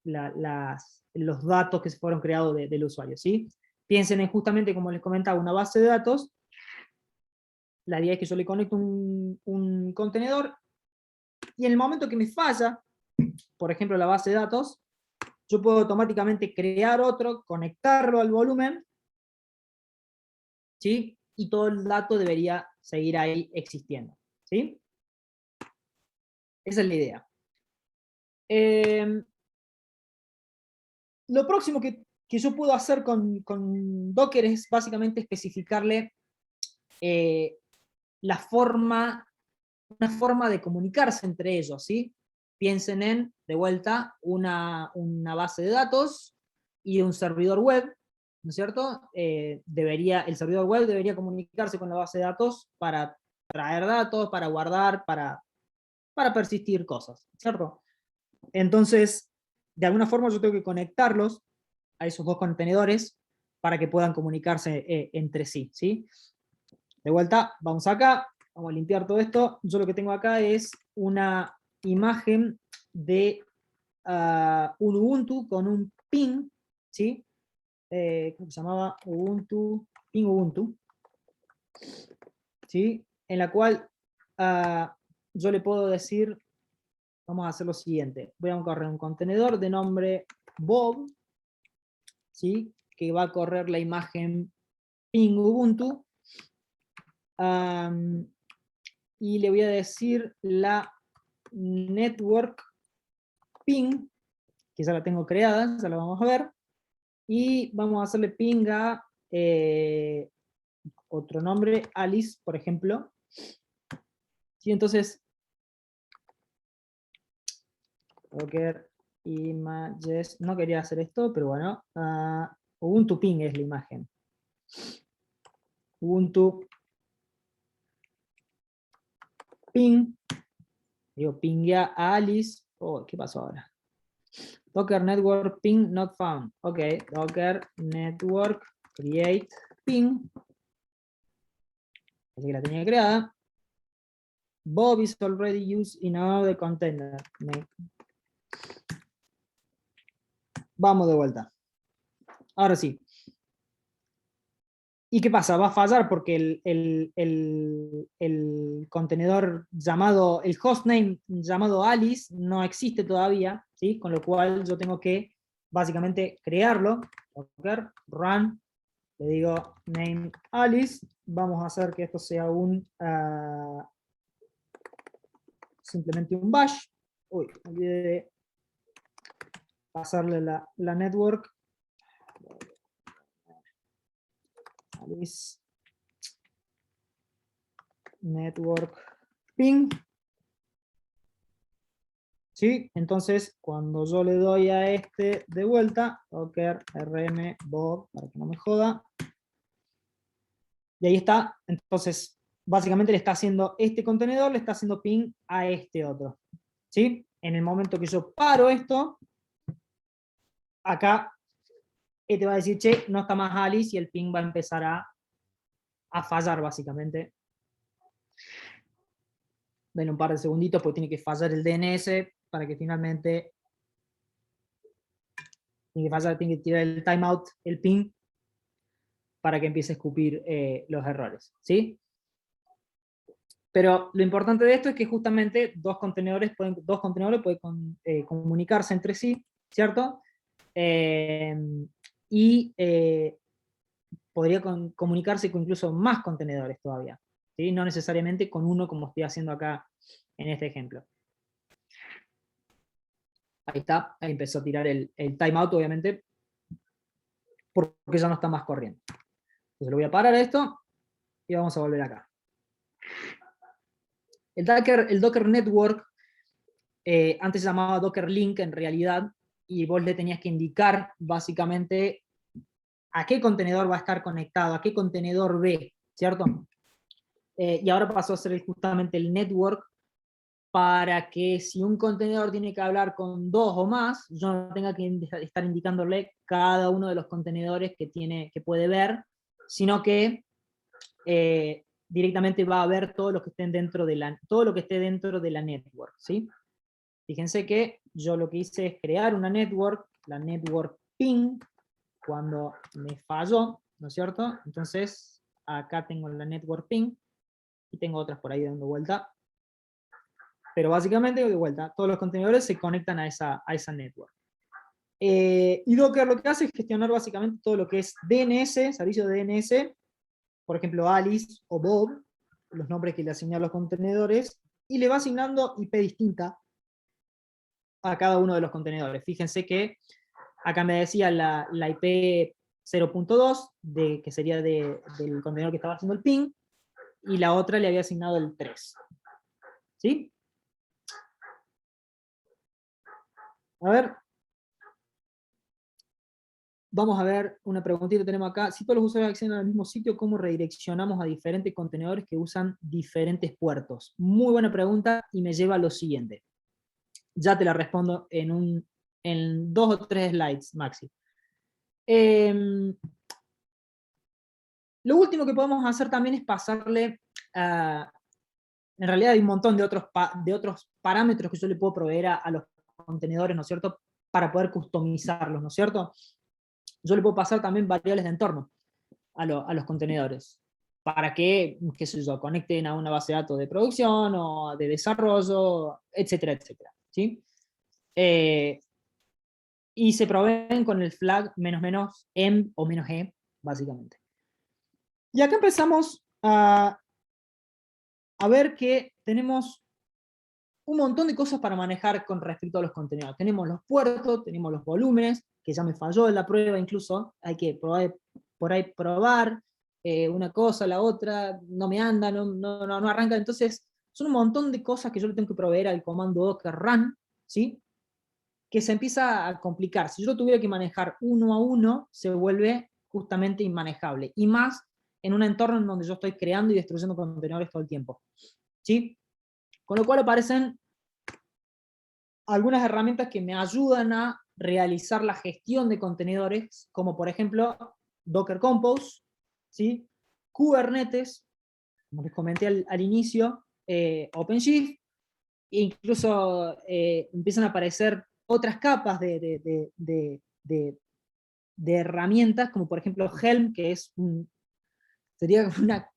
los datos que se fueron creados del usuario, ¿sí? Piensen en justamente, como les comentaba, una base de datos. La idea es que yo le conecto un contenedor, y en el momento que me falla, por ejemplo, la base de datos, yo puedo automáticamente crear otro, conectarlo al volumen, ¿sí? Y todo el dato debería seguir ahí existiendo, ¿sí? Esa es la idea. Lo próximo que yo puedo hacer con Docker es básicamente especificarle una forma de comunicarse entre ellos, ¿sí? Piensen en, de vuelta, una base de datos y un servidor web, ¿no es cierto? El servidor web debería comunicarse con la base de datos para traer datos, para guardar, para persistir cosas, ¿cierto? Entonces, de alguna forma yo tengo que conectarlos a esos dos contenedores para que puedan comunicarse entre sí, ¿sí? De vuelta, vamos acá, vamos a limpiar todo esto. Yo lo que tengo acá es una imagen de un Ubuntu con un ping, ¿sí? ¿Cómo se llamaba? Ubuntu, ping Ubuntu, ¿sí? En la cual yo le puedo decir, vamos a hacer lo siguiente, voy a correr un contenedor de nombre Bob, ¿sí? Que va a correr la imagen ping Ubuntu, y le voy a decir la network ping, que ya la tengo creada, ya la vamos a ver, y vamos a hacerle ping a otro nombre, Alice, por ejemplo. ¿Sí? Entonces, Docker images, no quería hacer esto, pero bueno, Ubuntu ping es la imagen. Ubuntu ping, digo, pinguea a Alice. Oh, ¿qué pasó ahora? Docker network ping not found. Ok, Docker network create ping. Así que la tenía creada. Bob is already used in another container. Vamos de vuelta. Ahora sí. ¿Y qué pasa? Va a fallar porque el contenedor llamado, el hostname llamado Alice no existe todavía, ¿sí? Con lo cual yo tengo que básicamente crearlo. Docker run, le digo name Alice, vamos a hacer que esto sea simplemente un bash. Uy, olvidé de pasarle la network. Alice network ping. ¿Sí? Entonces, cuando yo le doy a este de vuelta, docker rm bob, para que no me joda, y ahí está. Entonces, básicamente le está haciendo este contenedor, le está haciendo ping a este otro. ¿Sí? En el momento que yo paro esto, acá este va a decir, che, no está más Alice, y el ping va a empezar a fallar, básicamente. Denle un par de segunditos, porque tiene que fallar el DNS para que finalmente tiene que tirar el timeout, el ping, para que empiece a escupir los errores, ¿sí? Pero lo importante de esto es que justamente dos contenedores pueden comunicarse entre sí, ¿cierto? Y podría comunicarse con incluso más contenedores todavía, ¿sí? No necesariamente con uno como estoy haciendo acá en este ejemplo. Ahí está, ahí empezó a tirar el timeout, obviamente, porque ya no está más corriendo. Entonces lo voy a parar esto y vamos a volver acá. El Docker Network, antes se llamaba Docker Link en realidad, y vos le tenías que indicar básicamente a qué contenedor va a estar conectado, a qué contenedor ve, ¿cierto? Y ahora pasó a ser justamente el network, para que si un contenedor tiene que hablar con dos o más, yo no tenga que estar indicándole cada uno de los contenedores que puede ver, sino que directamente va a ver todo lo que esté dentro de la network, ¿sí? Fíjense que yo lo que hice es crear una network, la network ping, cuando me falló, ¿no es cierto? Entonces, acá tengo la network ping, y tengo otras por ahí dando vuelta. Pero básicamente, de vuelta, todos los contenedores se conectan a esa network. Y Docker lo que hace es gestionar básicamente todo lo que es DNS, servicio de DNS, por ejemplo Alice o Bob, los nombres que le asignan los contenedores, y le va asignando IP distinta a cada uno de los contenedores. Fíjense que acá me decía la IP 0.2, que sería del contenedor que estaba haciendo el ping, y la otra le había asignado el 3. ¿Sí? A ver, vamos a ver una preguntita que tenemos acá. Si todos los usuarios acceden al mismo sitio, ¿cómo redireccionamos a diferentes contenedores que usan diferentes puertos? Muy buena pregunta, y me lleva a lo siguiente. Ya te la respondo en 2 o 3 slides, Maxi. Lo último que podemos hacer también es pasarle, en realidad hay un montón de otros parámetros que yo le puedo proveer a los contenedores, ¿no es cierto?, para poder customizarlos, ¿no es cierto? Yo le puedo pasar también variables de entorno a los contenedores, para que, qué sé yo, conecten a una base de datos de producción o de desarrollo, etcétera, etcétera, ¿sí? Y se proveen con el flag "-m" o "-e", básicamente. Y acá empezamos a ver que tenemos un montón de cosas para manejar con respecto a los contenedores. Tenemos los puertos, tenemos los volúmenes, que ya me falló en la prueba incluso, hay que por ahí probar una cosa, la otra, no me anda, no arranca. Entonces, son un montón de cosas que yo le tengo que proveer al comando docker run, ¿sí? Que se empieza a complicar. Si yo lo tuviera que manejar uno a uno, se vuelve justamente inmanejable. Y más en un entorno en donde yo estoy creando y destruyendo contenedores todo el tiempo, ¿sí? Con lo cual aparecen algunas herramientas que me ayudan a realizar la gestión de contenedores, como por ejemplo Docker Compose, ¿sí? Kubernetes, como les comenté al inicio, OpenShift, e incluso empiezan a aparecer otras capas de herramientas, como por ejemplo Helm, que sería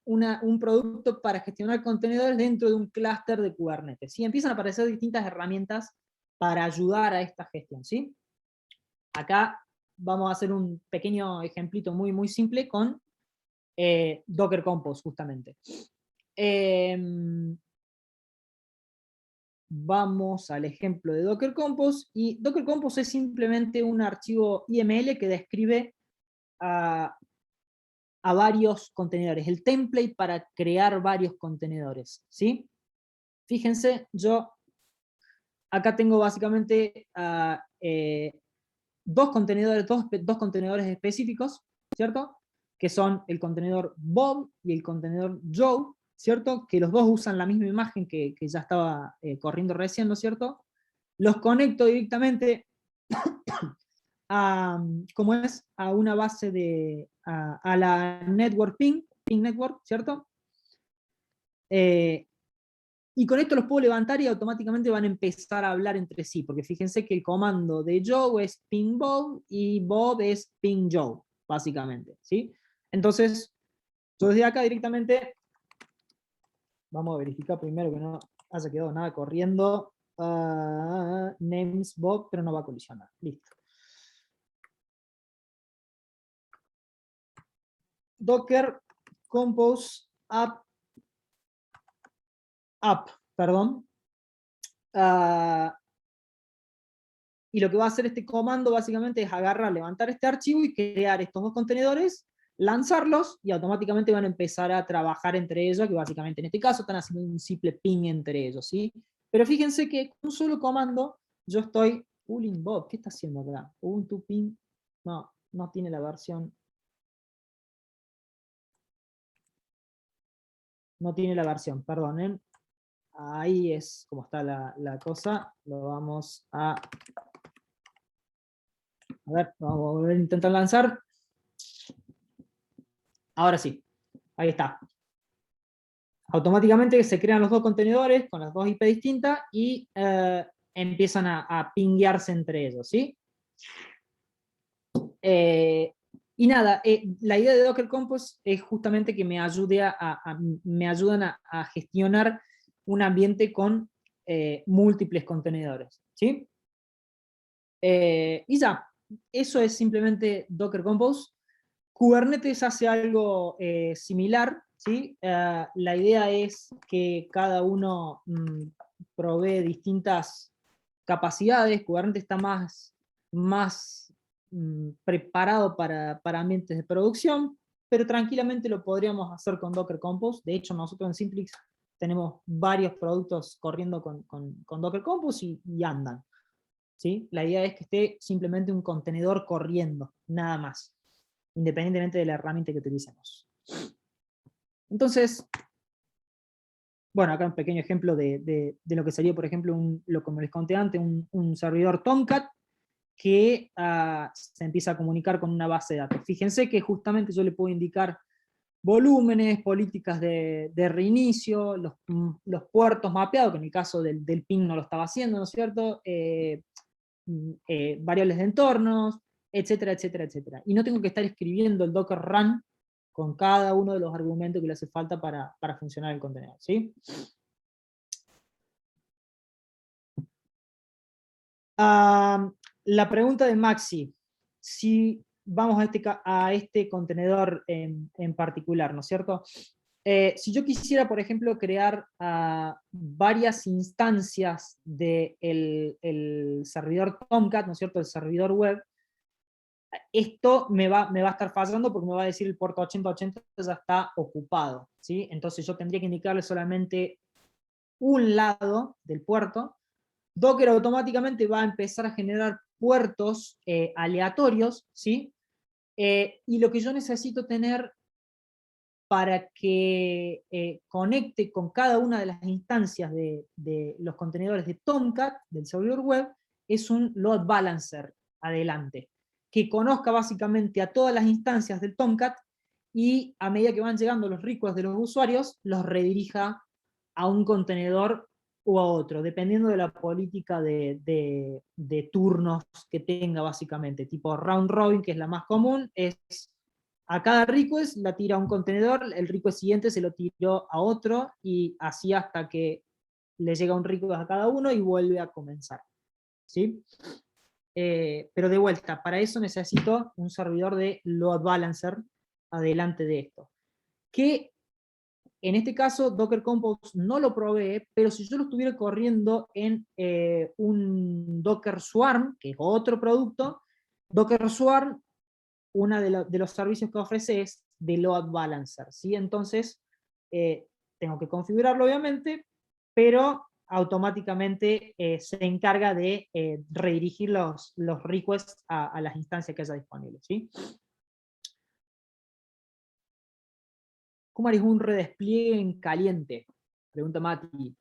un producto para gestionar contenedores dentro de un clúster de Kubernetes. ¿Sí? Empiezan a aparecer distintas herramientas para ayudar a esta gestión. ¿Sí? Acá vamos a hacer un pequeño ejemplito muy, muy simple con Docker Compose, justamente. Vamos al ejemplo de Docker Compose, y Docker Compose es simplemente un archivo YML que describe a varios contenedores, el template para crear varios contenedores, ¿sí? Fíjense, yo acá tengo básicamente dos contenedores específicos, ¿cierto? Que son el contenedor Bob y el contenedor Joe, ¿cierto? Que los dos usan la misma imagen que ya estaba corriendo recién, ¿no es cierto? Los conecto directamente ¿cómo es? A una base a la network ping network, ¿cierto? Y con esto los puedo levantar y automáticamente van a empezar a hablar entre sí, porque fíjense que el comando de Joe es ping Bob y Bob es ping Joe, básicamente, ¿sí? Entonces, yo desde acá directamente, vamos a verificar primero que no haya quedado nada corriendo, names Bob, pero no va a colisionar, listo. Docker Compose app, perdón. Y lo que va a hacer este comando básicamente es agarrar, levantar este archivo y crear estos dos contenedores lanzarlos y automáticamente van a empezar a trabajar entre ellos, que básicamente en este caso están haciendo un simple ping entre ellos, ¿sí? Pero fíjense que con un solo comando yo estoy pulling bot. ¿Qué está haciendo acá? Ubuntu ping, no, no tiene la versión. No tiene la versión, perdonen. Ahí es como está la cosa. Lo vamos a ver, vamos a volver a intentar lanzar. Ahora sí, ahí está. Automáticamente se crean los dos contenedores con las dos IP distintas y empiezan a pinguearse entre ellos, ¿sí? Y nada, la idea de Docker Compose es justamente que me ayude me ayudan a gestionar un ambiente con múltiples contenedores, ¿sí? Y ya, eso es simplemente Docker Compose. Kubernetes hace algo similar, ¿sí? La idea es que cada uno provee distintas capacidades. Kubernetes está más preparado para ambientes de producción, pero tranquilamente lo podríamos hacer con Docker Compose. De hecho, nosotros en Simplix tenemos varios productos corriendo con Docker Compose y andan, ¿sí? La idea es que esté simplemente un contenedor corriendo, nada más, independientemente de la herramienta que utilicemos. Entonces, bueno, acá un pequeño ejemplo de lo que sería, por ejemplo, como les conté antes, un servidor Tomcat que se empieza a comunicar con una base de datos. Fíjense que justamente yo le puedo indicar volúmenes, políticas de reinicio, los puertos mapeados, que en el caso del ping no lo estaba haciendo, ¿no es cierto? Variables de entornos, etcétera, etcétera, etcétera. Y no tengo que estar escribiendo el Docker run con cada uno de los argumentos que le hace falta para funcionar el contenedor, ¿sí? La pregunta de Maxi, si vamos a este contenedor en particular, ¿no es cierto? Si yo quisiera, por ejemplo, crear varias instancias del el servidor Tomcat, ¿no es cierto?, el servidor web, esto me va a estar fallando porque me va a decir el puerto 8080 ya está ocupado, ¿sí? Entonces yo tendría que indicarle solamente un lado del puerto. Docker automáticamente va a empezar a generar puertos aleatorios, ¿sí? Y lo que yo necesito tener para que conecte con cada una de las instancias de los contenedores de Tomcat, del servidor web, es un load balancer adelante, que conozca básicamente a todas las instancias del Tomcat y a medida que van llegando los requests de los usuarios, los redirija a un contenedor o a otro, dependiendo de la política de turnos que tenga básicamente, tipo round robin, que es la más común, es a cada request la tira a un contenedor, el request siguiente se lo tiró a otro, y así hasta que le llega un request a cada uno y vuelve a comenzar, ¿sí? Pero de vuelta, para eso necesito un servidor de load balancer adelante de esto. Que en este caso Docker Compose no lo provee, pero si yo lo estuviera corriendo en un Docker Swarm, que es otro producto, Docker Swarm, uno de los servicios que ofrece es de load balancer, ¿sí? Entonces, tengo que configurarlo obviamente, pero automáticamente se encarga de redirigir los requests a las instancias que haya disponibles, ¿sí? ¿Cómo harías un redespliegue en caliente? Pregunta Mati.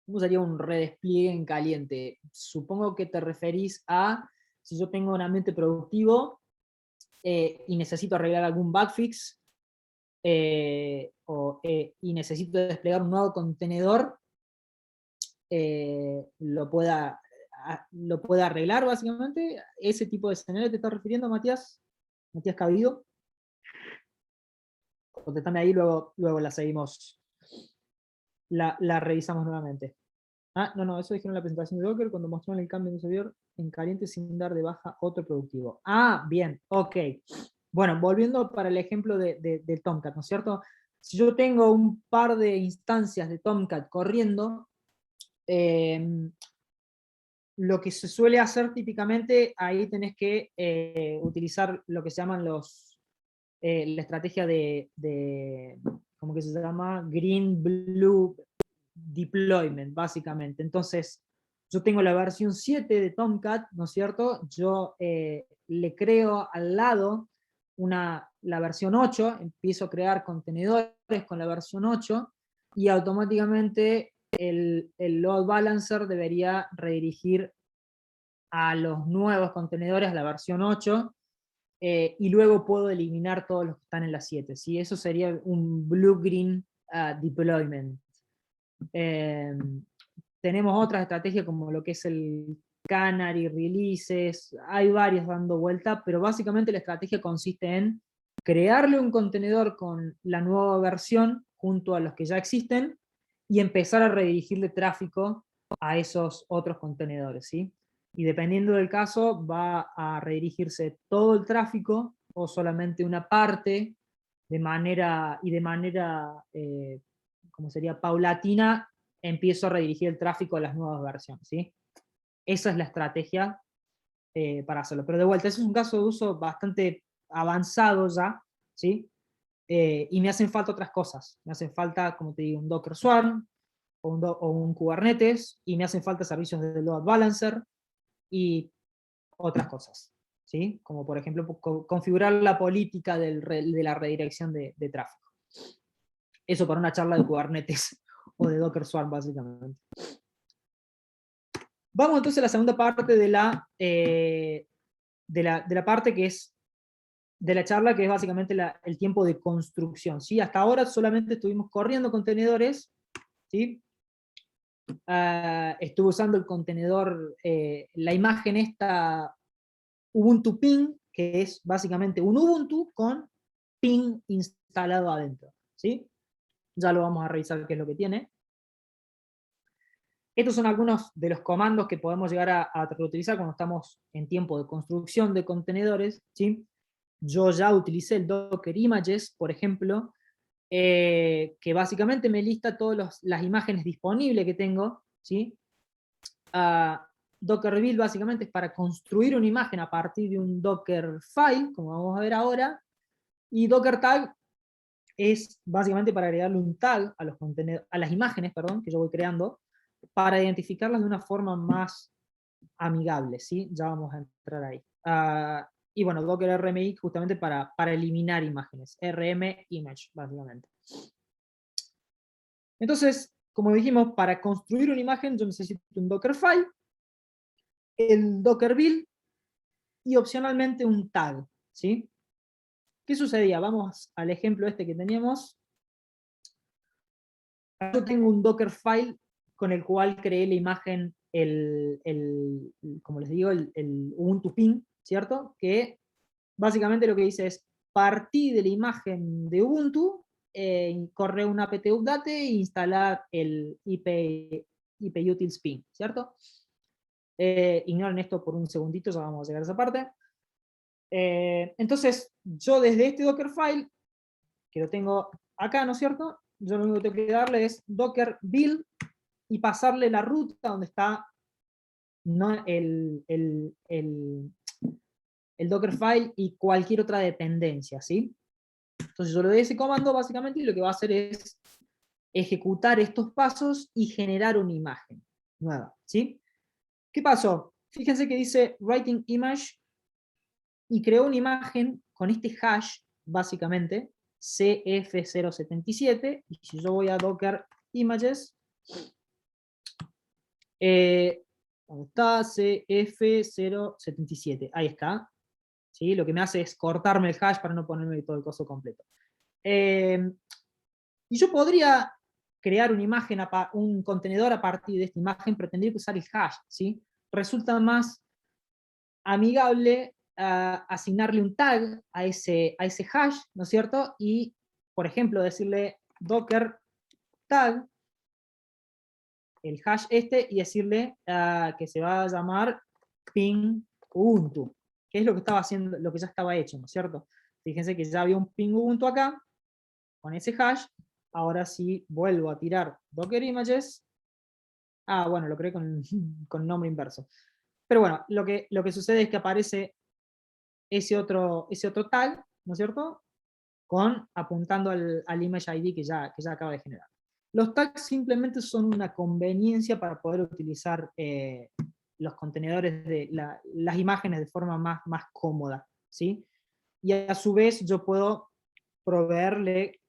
¿Cómo sería un redespliegue en caliente? Supongo que te referís a si yo tengo un ambiente productivo y necesito arreglar algún bugfix y necesito desplegar un nuevo contenedor, lo pueda arreglar básicamente. ¿Ese tipo de escenario te estás refiriendo, Matías? Matías Cabido. Contestame ahí, luego la seguimos, la revisamos nuevamente. No, eso dijeron en la presentación de Docker cuando mostraron el cambio de un servidor en caliente sin dar de baja otro productivo. Bien, ok. Bueno, volviendo para el ejemplo de Tomcat, ¿no es cierto? Si yo tengo un par de instancias de Tomcat corriendo, lo que se suele hacer típicamente, ahí tenés que utilizar lo que se llaman la estrategia ¿cómo que se llama? Green, Blue Deployment, básicamente. Entonces, yo tengo la versión 7 de Tomcat, ¿no es cierto? Yo le creo al lado la versión 8, empiezo a crear contenedores con la versión 8, y automáticamente el load balancer debería redirigir a los nuevos contenedores, a la versión 8, y luego puedo eliminar todos los que están en la 7. ¿Sí? Eso sería un blue-green deployment. Tenemos otras estrategias como lo que es el Canary Releases, hay varias dando vuelta, pero básicamente la estrategia consiste en crearle un contenedor con la nueva versión junto a los que ya existen y empezar a redirigirle tráfico a esos otros contenedores, ¿sí? Y dependiendo del caso, va a redirigirse todo el tráfico o solamente una parte de manera, como sería paulatina, empiezo a redirigir el tráfico a las nuevas versiones, ¿sí? Esa es la estrategia para hacerlo. Pero de vuelta, ese es un caso de uso bastante avanzado ya, ¿sí? Y me hacen falta otras cosas. Me hacen falta, como te digo, un Docker Swarm o un Kubernetes, y me hacen falta servicios de load balancer y otras cosas, ¿sí? Como por ejemplo configurar la política de la redirección de tráfico. Eso para una charla de Kubernetes o de Docker Swarm, básicamente. Vamos entonces a la segunda parte de la parte que es de la charla, que es básicamente el tiempo de construcción, ¿sí? Hasta ahora solamente estuvimos corriendo contenedores, ¿sí? Estuve usando el contenedor, la imagen esta Ubuntu Ping, que es básicamente un Ubuntu con Ping instalado adentro, ¿sí? Ya lo vamos a revisar qué es lo que tiene. Estos son algunos de los comandos que podemos llegar a reutilizar cuando estamos en tiempo de construcción de contenedores, ¿sí? Yo ya utilicé el Docker Images, por ejemplo, que básicamente me lista todas las imágenes disponibles que tengo, ¿sí? Docker Build básicamente es para construir una imagen a partir de un Docker file, como vamos a ver ahora, y Docker Tag es básicamente para agregarle un tag a las imágenes, perdón, que yo voy creando, para identificarlas de una forma más amigable, ¿sí? Ya vamos a entrar ahí. Y bueno, Docker RMI justamente para eliminar imágenes. RM image, básicamente. Entonces, como dijimos, para construir una imagen yo necesito un Dockerfile, el Docker build y opcionalmente un tag, ¿sí? ¿Qué sucedía? Vamos al ejemplo este que teníamos. Yo tengo un Dockerfile con el cual creé la imagen, como les digo, el Ubuntu Ping, ¿cierto? Que básicamente lo que dice es, partí de la imagen de Ubuntu, corre un apt update e instalar el iputils ping, ¿cierto? Ignoren esto por un segundito, ya vamos a llegar a esa parte. Entonces, yo desde este Dockerfile, que lo tengo acá, ¿no es cierto? Yo lo único que tengo que darle es Docker build y pasarle la ruta donde está, ¿no? el Dockerfile y cualquier otra dependencia, ¿sí? Entonces yo le doy ese comando básicamente y lo que va a hacer es ejecutar estos pasos y generar una imagen nueva, ¿sí? ¿Qué pasó? Fíjense que dice writing image y creó una imagen con este hash, básicamente, CF077, y si yo voy a Docker Images, ¿dónde está? CF077, ahí está. ¿Sí? Lo que me hace es cortarme el hash para no ponerme todo el coso completo. Y yo podría crear una imagen, un contenedor a partir de esta imagen, pero tendría que usar el hash, ¿sí? Resulta más amigable asignarle un tag a ese hash, ¿no es cierto? Y, por ejemplo, decirle docker tag, el hash este, y decirle que se va a llamar ping Ubuntu, que es lo que estaba haciendo, lo que ya estaba hecho, ¿no es cierto? Fíjense que ya había un ping Ubuntu acá, con ese hash. Ahora sí vuelvo a tirar Docker Images Ah, bueno, lo creé con, con nombre inverso. Pero bueno, lo que sucede es que aparece ese otro tag, ¿no es cierto? Apuntando al image ID que ya acaba de generar. Los tags simplemente son una conveniencia para poder utilizar los contenedores de las imágenes de forma más cómoda, ¿sí? Y a su vez yo puedo proveerle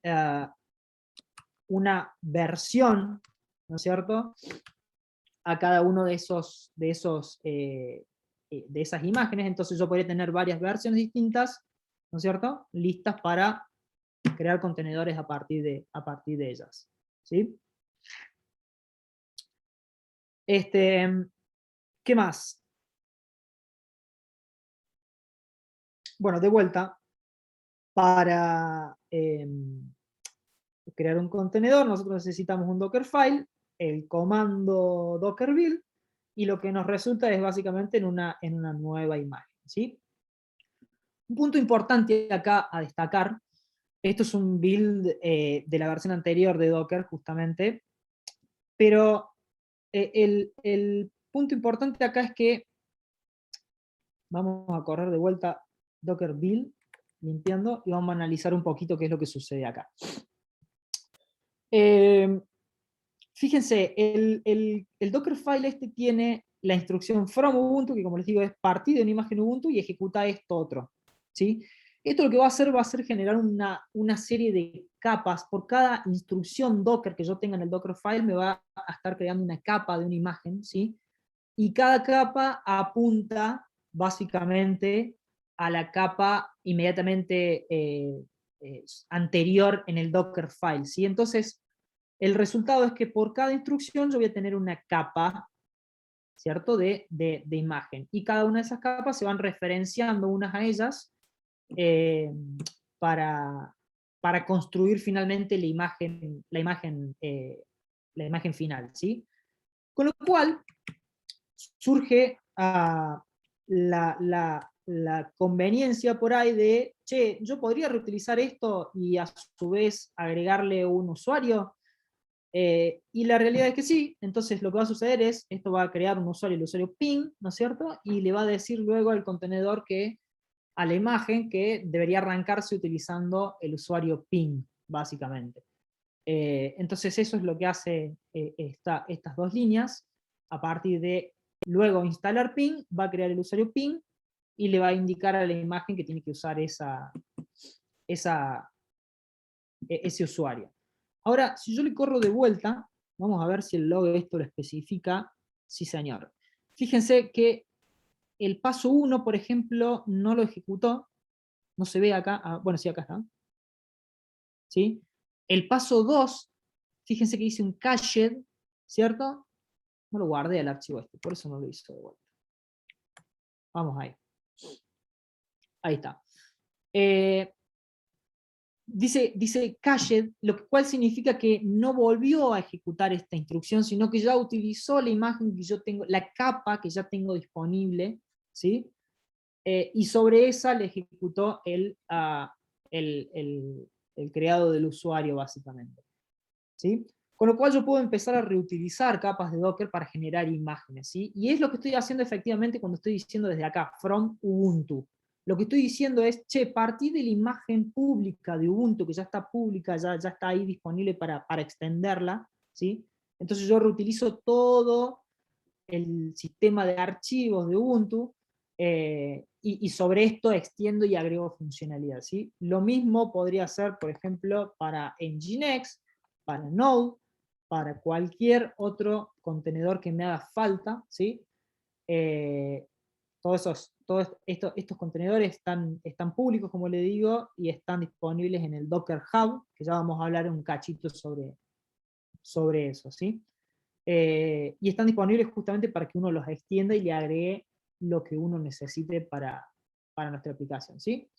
una versión, ¿no es cierto?, a cada uno de esas imágenes. Entonces yo podría tener varias versiones distintas, ¿no es cierto?, listas para crear contenedores a partir de ellas, ¿sí? ¿Qué más? Bueno, de vuelta, para crear un contenedor nosotros necesitamos un Dockerfile, el comando docker build, y lo que nos resulta es básicamente en una nueva imagen, ¿sí? Un punto importante acá a destacar, esto es un build de la versión anterior de Docker justamente, pero el punto importante acá es que vamos a correr de vuelta Docker build, limpiando, y vamos a analizar un poquito qué es lo que sucede acá. Fíjense, el Dockerfile este tiene la instrucción from Ubuntu, que como les digo es partir de una imagen Ubuntu y ejecuta esto otro, ¿sí? Esto lo que va a hacer generar una serie de capas. Por cada instrucción Docker que yo tenga en el Dockerfile me va a estar creando una capa de una imagen, ¿sí? Y cada capa apunta básicamente a la capa inmediatamente anterior en el Dockerfile, ¿sí? Entonces, el resultado es que por cada instrucción yo voy a tener una capa, ¿cierto?, de imagen. Y cada una de esas capas se van referenciando unas a ellas eh, para, para construir finalmente la imagen final, ¿sí? Con lo cual surge la conveniencia por ahí de, che, yo podría reutilizar esto y a su vez agregarle un usuario. Y la realidad es que sí. Entonces lo que va a suceder es, esto va a crear un usuario, el usuario ping, ¿no es cierto? Y le va a decir luego al contenedor a la imagen que debería arrancarse utilizando el usuario ping, básicamente. Entonces eso es lo que hace estas dos líneas. A partir de luego instalar ping, va a crear el usuario ping y le va a indicar a la imagen que tiene que usar ese usuario. Ahora, si yo le corro de vuelta, vamos a ver si el log esto lo especifica. Sí, señor. Fíjense que el paso 1, por ejemplo, no lo ejecutó. No se ve acá. Ah, bueno, sí, acá está. ¿Sí? El paso 2, fíjense que hice un cached, ¿cierto? No lo guardé el archivo este, por eso no lo hizo de vuelta. Vamos ahí. Ahí está. Dice cached, lo cual significa que no volvió a ejecutar esta instrucción, sino que ya utilizó la imagen que yo tengo, la capa que ya tengo disponible, ¿sí? Y sobre esa le ejecutó el creado del usuario, básicamente, ¿sí? Con lo cual yo puedo empezar a reutilizar capas de Docker para generar imágenes, ¿sí? Y es lo que estoy haciendo efectivamente cuando estoy diciendo desde acá, from Ubuntu. Lo que estoy diciendo es, che, partí de la imagen pública de Ubuntu, que ya está pública, ya está ahí disponible para extenderla, ¿sí? Entonces yo reutilizo todo el sistema de archivos de Ubuntu y sobre esto extiendo y agrego funcionalidad, ¿sí? Lo mismo podría ser, por ejemplo, para Nginx, para Node, para cualquier otro contenedor que me haga falta, ¿sí? Eh, todos estos contenedores están públicos, como le digo, y están disponibles en el Docker Hub, que ya vamos a hablar un cachito sobre eso, ¿sí? Y están disponibles justamente para que uno los extienda y le agregue lo que uno necesite para nuestra aplicación, ¿sí?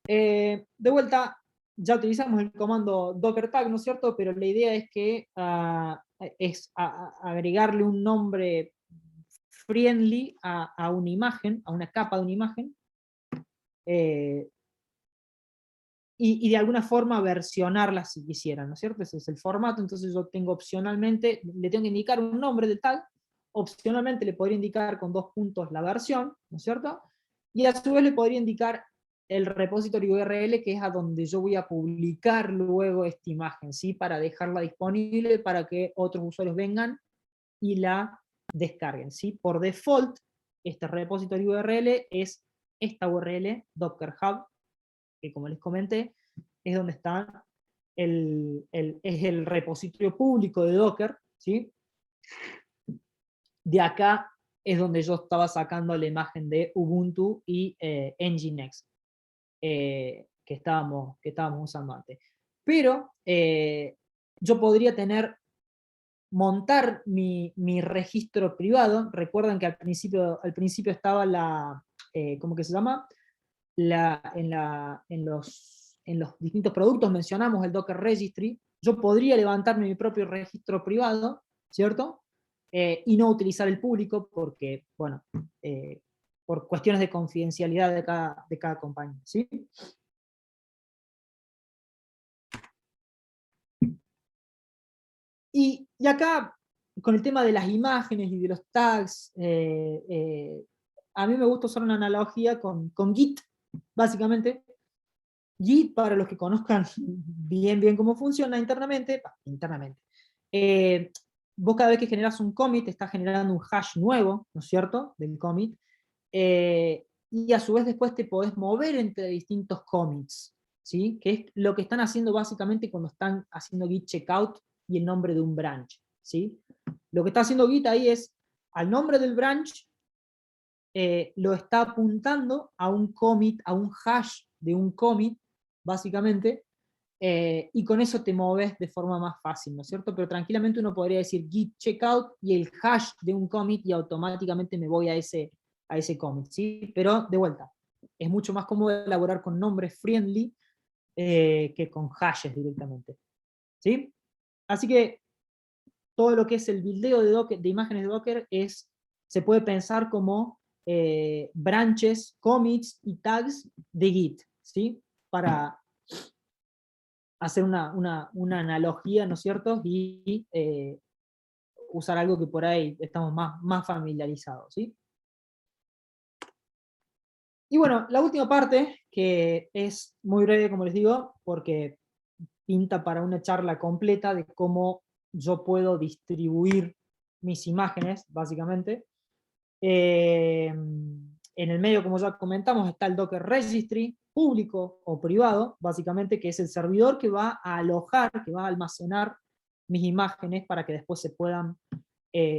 De vuelta, ya utilizamos el comando docker tag, ¿no es cierto? Pero la idea es que agregarle un nombre friendly a una imagen, a una capa de una imagen, y de alguna forma versionarlas si quisieran, ¿no es cierto? Ese es el formato, entonces yo tengo opcionalmente, le tengo que indicar un nombre del tag, opcionalmente le podría indicar con 2 puntos la versión, ¿no es cierto? Y a su vez le podría indicar el repository URL, que es a donde yo voy a publicar luego esta imagen, ¿sí? Para dejarla disponible para que otros usuarios vengan y la descarguen, ¿sí? Por default, este repository URL es esta URL, Docker Hub, que como les comenté, es donde está es el repositorio público de Docker, ¿sí? De acá es donde yo estaba sacando la imagen de Ubuntu y Nginx, que estábamos usando antes. Pero yo podría montar mi registro privado. Recuerden que al principio estaba ¿cómo que se llama? En los distintos productos mencionamos el Docker Registry. Yo podría levantarme mi propio registro privado, ¿cierto? Y no utilizar el público porque, bueno, por cuestiones de confidencialidad de cada compañía, ¿sí? Y acá, con el tema de las imágenes y de los tags, a mí me gusta usar una analogía con Git, básicamente. Git, para los que conozcan bien cómo funciona internamente, eh, vos cada vez que generas un commit, estás generando un hash nuevo, ¿no es cierto?, del commit, y a su vez después te podés mover entre distintos commits, ¿sí? Que es lo que están haciendo básicamente cuando están haciendo git checkout y el nombre de un branch, ¿sí? Lo que está haciendo Git ahí es, al nombre del branch, lo está apuntando a un commit, a un hash de un commit, básicamente, y con eso te moves de forma más fácil, ¿no es cierto? Pero tranquilamente uno podría decir git checkout y el hash de un commit y automáticamente me voy a ese commit, ¿sí? Pero de vuelta, es mucho más cómodo elaborar con nombres friendly que con hashes directamente, ¿sí? Así que todo lo que es el buildeo de imágenes de Docker se puede pensar como branches, commits y tags de Git, ¿sí? Para hacer una analogía, ¿no es cierto? Y usar algo que por ahí estamos más familiarizados, ¿sí? Y bueno, la última parte, que es muy breve, como les digo, porque pinta para una charla completa de cómo yo puedo distribuir mis imágenes, básicamente. En el medio, como ya comentamos, está el Docker Registry, público o privado, básicamente, que es el servidor que va a alojar, que va a almacenar mis imágenes para que después se puedan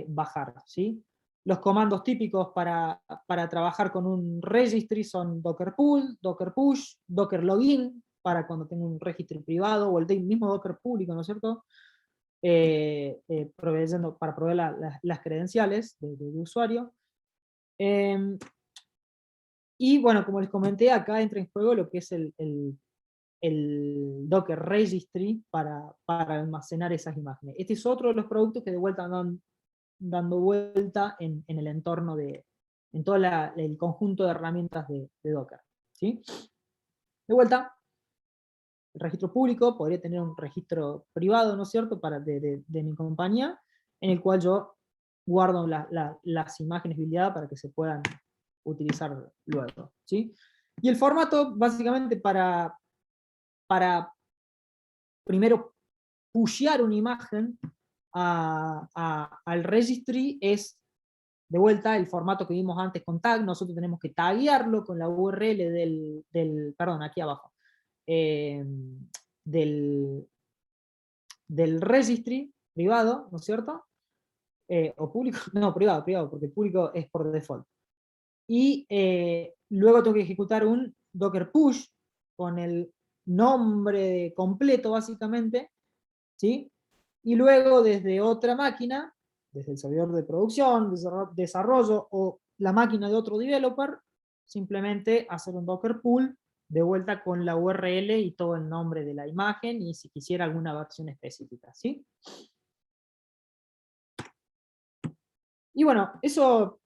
bajar, ¿sí? Los comandos típicos para trabajar con un registry son docker pull, docker push, docker login, para cuando tengo un registry privado, o el mismo docker público, ¿no es cierto? Para proveer las credenciales de usuario. Y bueno, como les comenté, acá entra en juego lo que es el Docker Registry para almacenar esas imágenes. Este es otro de los productos que de vuelta andan dando vuelta en el entorno en todo el conjunto de herramientas de Docker, ¿sí? De vuelta, el registro público podría tener un registro privado, ¿no es cierto?, de mi compañía, en el cual yo guardo las imágenes buildeadas para que se puedan utilizar luego, ¿sí? Y el formato, básicamente, para primero pushear una imagen al registry es, de vuelta, el formato que vimos antes con tag. Nosotros tenemos que taguearlo con la URL perdón, aquí abajo, eh, del, del registry privado, ¿no es cierto? O público, no, privado, porque el público es por default. Y luego tengo que ejecutar un docker push con el nombre completo, básicamente, ¿sí? Y luego desde otra máquina, desde el servidor de producción, desarrollo o la máquina de otro developer, simplemente hacer un docker pull de vuelta con la URL y todo el nombre de la imagen y si quisiera alguna versión específica, ¿sí? Y bueno, eso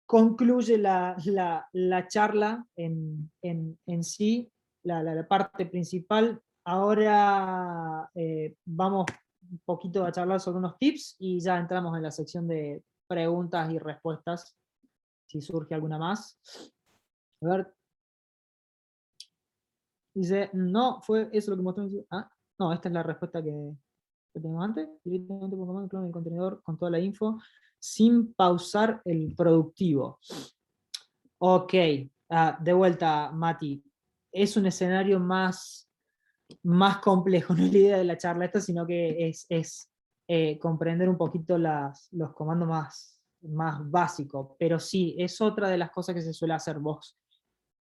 concluye la charla en sí. la parte principal. Ahora vamos un poquito a charlar sobre unos tips y ya entramos en la sección de preguntas y respuestas, si surge alguna más. A ver. Dice, no, fue eso lo que mostró. Ah, no, esta es la respuesta que tengo antes. Directamente por comando clon del contenedor con toda la info, sin pausar el productivo. Ok, de vuelta, Mati. Es un escenario más complejo, no es la idea de la charla esta, sino que es comprender un poquito los comandos más básicos. Pero sí, es otra de las cosas que se suele hacer. Vos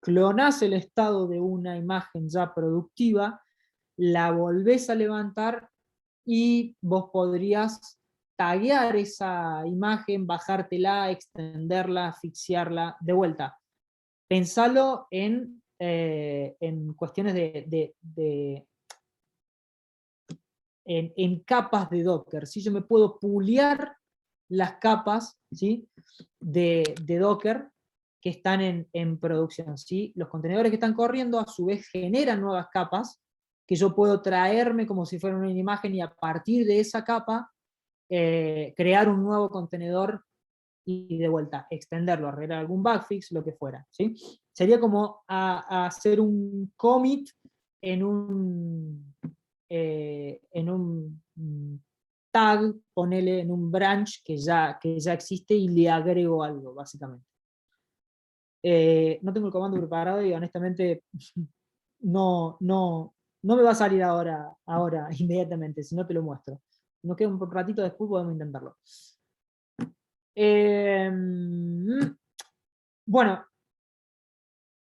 clonás el estado de una imagen ya productiva, la volvés a levantar y vos podrías taguear esa imagen, bajártela, extenderla, asfixiarla, de vuelta. Pensalo en cuestiones en capas de Docker. ¿Sí? Yo me puedo puliar las capas, ¿sí? de Docker que están en producción. ¿Sí? Los contenedores que están corriendo a su vez generan nuevas capas que yo puedo traerme como si fuera una imagen y a partir de esa capa crear un nuevo contenedor y de vuelta extenderlo, arreglar algún bugfix, lo que fuera. ¿Sí? Sería como a hacer un commit en un tag, ponele en un branch que ya existe y le agrego algo, básicamente. No tengo el comando preparado y honestamente no me va a salir ahora inmediatamente, si no te lo muestro. Nos queda un ratito después, podemos intentarlo. Bueno,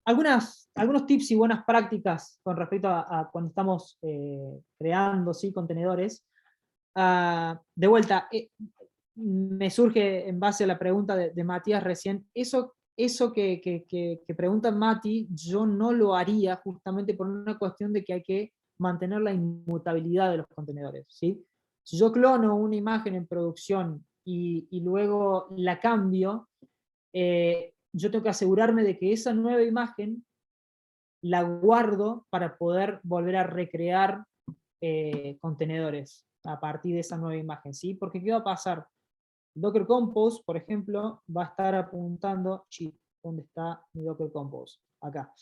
algunos tips y buenas prácticas con respecto a cuando estamos creando, ¿sí? contenedores. De vuelta, me surge en base a la pregunta de Matías recién, eso que pregunta Mati, yo no lo haría justamente por una cuestión de que hay que mantener la inmutabilidad de los contenedores. ¿Sí? Si yo clono una imagen en producción y luego la cambio, yo tengo que asegurarme de que esa nueva imagen la guardo para poder volver a recrear contenedores a partir de esa nueva imagen, ¿sí? Porque ¿qué va a pasar? Docker Compose, por ejemplo, va a estar apuntando, ¿dónde está mi Docker Compose? Acá.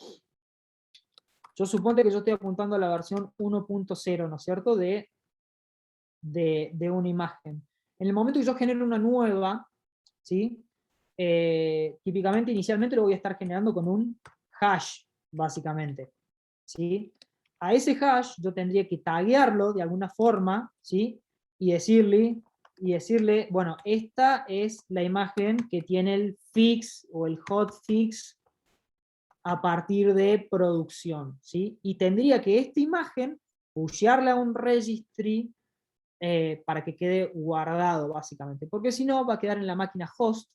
Yo supongo que yo estoy apuntando a la versión 1.0, ¿no es cierto? De una imagen. En el momento que yo genero una nueva, ¿sí? Típicamente, inicialmente lo voy a estar generando con un hash, básicamente. ¿Sí? A ese hash yo tendría que taguearlo de alguna forma, ¿sí? Y decirle, bueno, esta es la imagen que tiene el fix o el hotfix a partir de producción, ¿sí? Y tendría que esta imagen pushearla a un registry para que quede guardado, básicamente, porque si no va a quedar en la máquina host,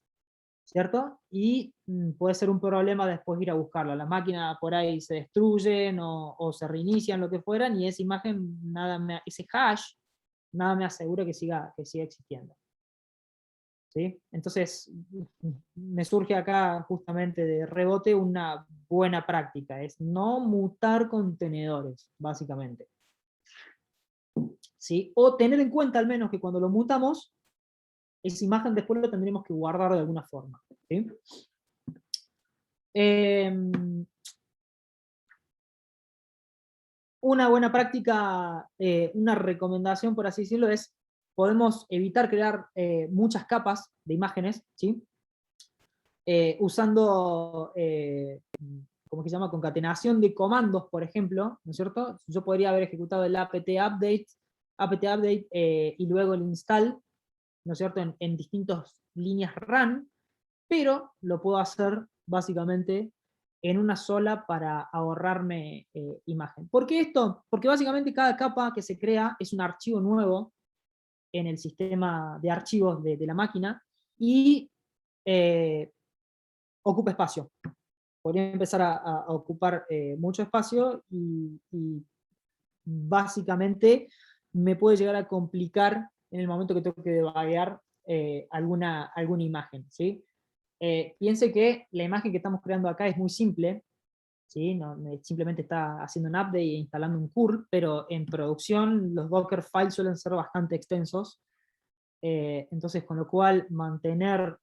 ¿cierto? Y puede ser un problema después ir a buscarla. Las máquinas por ahí se destruyen o se reinician, lo que fueran, y esa imagen, ese hash, nada me asegura que siga existiendo. ¿Sí? Entonces, me surge acá justamente de rebote una buena práctica, es no mutar contenedores, básicamente. ¿Sí? O tener en cuenta al menos que cuando lo mutamos, esa imagen después lo tendremos que guardar de alguna forma. ¿Sí? Una buena práctica, una recomendación, por así decirlo, es podemos evitar crear muchas capas de imágenes, ¿sí? Usando, ¿cómo se llama? Concatenación de comandos, por ejemplo, ¿no es cierto? Yo podría haber ejecutado el apt-update y luego el install, ¿no es cierto? En distintas líneas run, pero lo puedo hacer básicamente en una sola para ahorrarme imagen. ¿Por qué esto? Porque básicamente cada capa que se crea es un archivo nuevo en el sistema de archivos de la máquina y ocupa espacio. Podría empezar a ocupar mucho espacio y básicamente me puede llegar a complicar en el momento que tengo que debuguear alguna imagen. ¿Sí? Piense que la imagen que estamos creando acá es muy simple, ¿sí? Simplemente está haciendo un update e instalando un curl, pero en producción los Docker files suelen ser bastante extensos, entonces con lo cual mantener